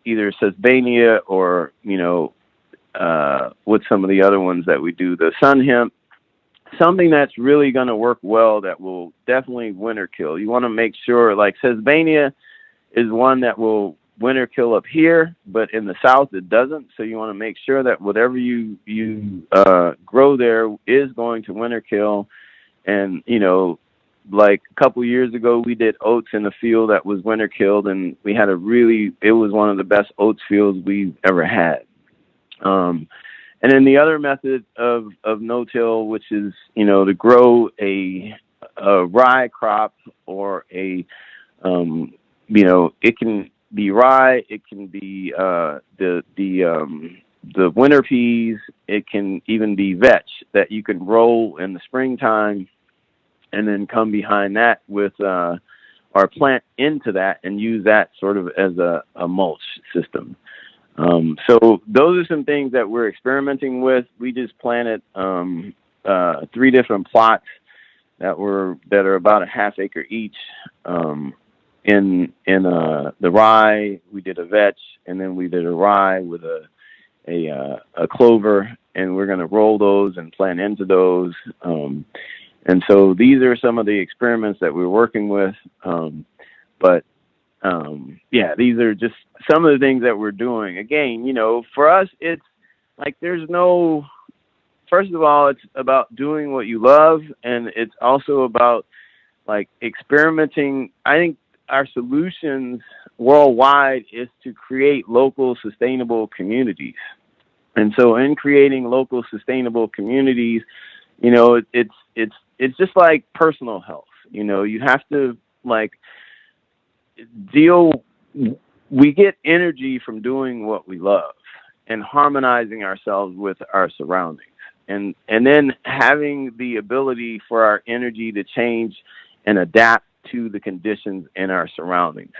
either Sesbania or, with some of the other ones that we do, the sun hemp, something that's really going to work well, that will definitely winter kill. You want to make sure, like Sesbania is one that will winter kill up here, but in the south it doesn't. So you want to make sure that whatever you grow there is going to winter kill. And, like a couple years ago, we did oats in a field that was winter killed, and we had it was one of the best oats fields we've ever had. And then the other method of no-till, which is, to grow a rye crop, or it can be rye, it can be the winter peas, it can even be vetch that you can roll in the springtime, and then come behind that with or plant into that and use that sort of as a mulch system. So those are some things that we're experimenting with. We just planted 3 different plots that are about a half acre each. In the rye, we did a vetch, and then we did a rye with a clover, and we're going to roll those and plant into those. And so these are some of the experiments that we're working with. These are just some of the things that we're doing. Again, for us, it's like first of all, it's about doing what you love, and it's also about, like, experimenting. I think our solutions worldwide is to create local sustainable communities. And so in creating local sustainable communities, it's just like personal health. You have to, like, we get energy from doing what we love and harmonizing ourselves with our surroundings, and then having the ability for our energy to change and adapt to the conditions in our surroundings.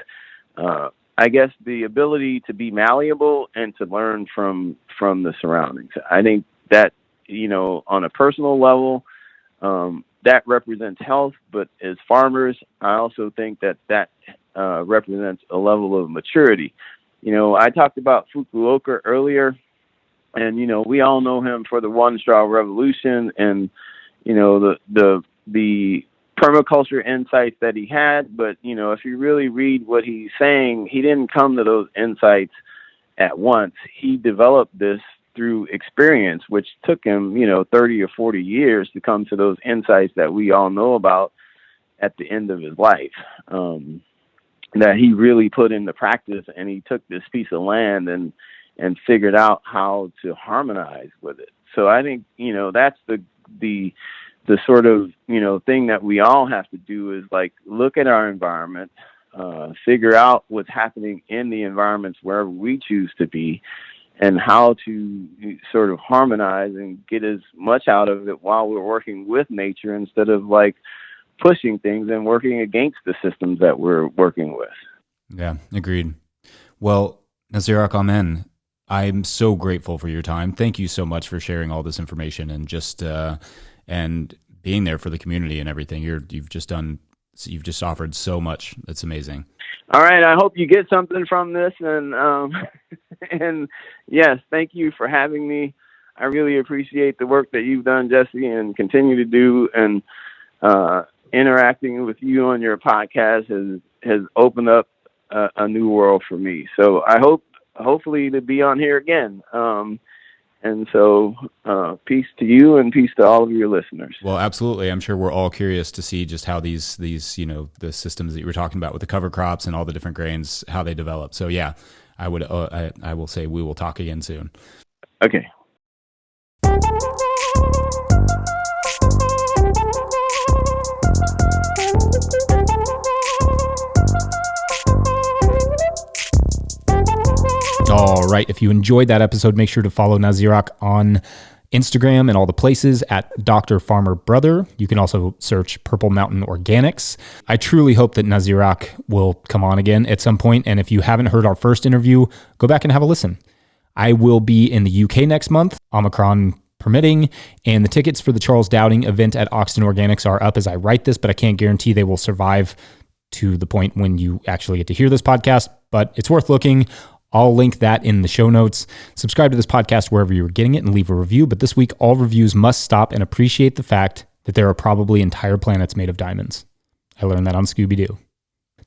I guess the ability to be malleable and to learn from the surroundings. I think that, on a personal level, that represents health, but as farmers, I also think that represents a level of maturity. I talked about Fukuoka earlier, and, we all know him for the one straw revolution and, the permaculture insights that he had. But, if you really read what he's saying, he didn't come to those insights at once. He developed this through experience, which took him, 30 or 40 years to come to those insights that we all know about at the end of his life, that he really put into practice. And he took this piece of land and figured out how to harmonize with it. So I think, that's the sort of, thing that we all have to do, is, like, look at our environment, figure out what's happening in the environments wherever we choose to be, and how to sort of harmonize and get as much out of it while we're working with nature, instead of, like, pushing things and working against the systems that we're working with. Yeah, agreed. Well, Nazirak, amen. I'm so grateful for your time. Thank you so much for sharing all this information and just and being there for the community and everything. You've just offered so much. That's amazing. All right. I hope you get something from this. And, and yes, thank you for having me. I really appreciate the work that you've done, Jesse, and continue to do. And, interacting with you on your podcast has opened up a new world for me. So I hopefully to be on here again. And so peace to you and peace to all of your listeners. Well, absolutely. I'm sure we're all curious to see just how these the systems that you were talking about with the cover crops and all the different grains, how they develop. So yeah, I will say we will talk again soon. Okay. All right. If you enjoyed that episode, make sure to follow Nazirak on Instagram and all the places at Dr. Farmer Brother. You can also search Purple Mountain Organics. I truly hope that Nazirak will come on again at some point. And if you haven't heard our first interview, go back and have a listen. I will be in the UK next month, Omicron permitting, and the tickets for the Charles Dowding event at Oxton Organics are up as I write this, but I can't guarantee they will survive to the point when you actually get to hear this podcast, but it's worth looking. I'll link that in the show notes. Subscribe to this podcast wherever you're getting it and leave a review. But this week, all reviews must stop and appreciate the fact that there are probably entire planets made of diamonds. I learned that on Scooby-Doo.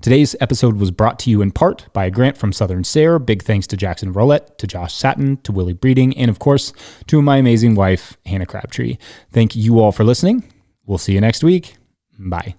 Today's episode was brought to you in part by a grant from Southern SARE. Big thanks to Jackson Roulette, to Josh Satin, to Willie Breeding, and of course, to my amazing wife, Hannah Crabtree. Thank you all for listening. We'll see you next week. Bye.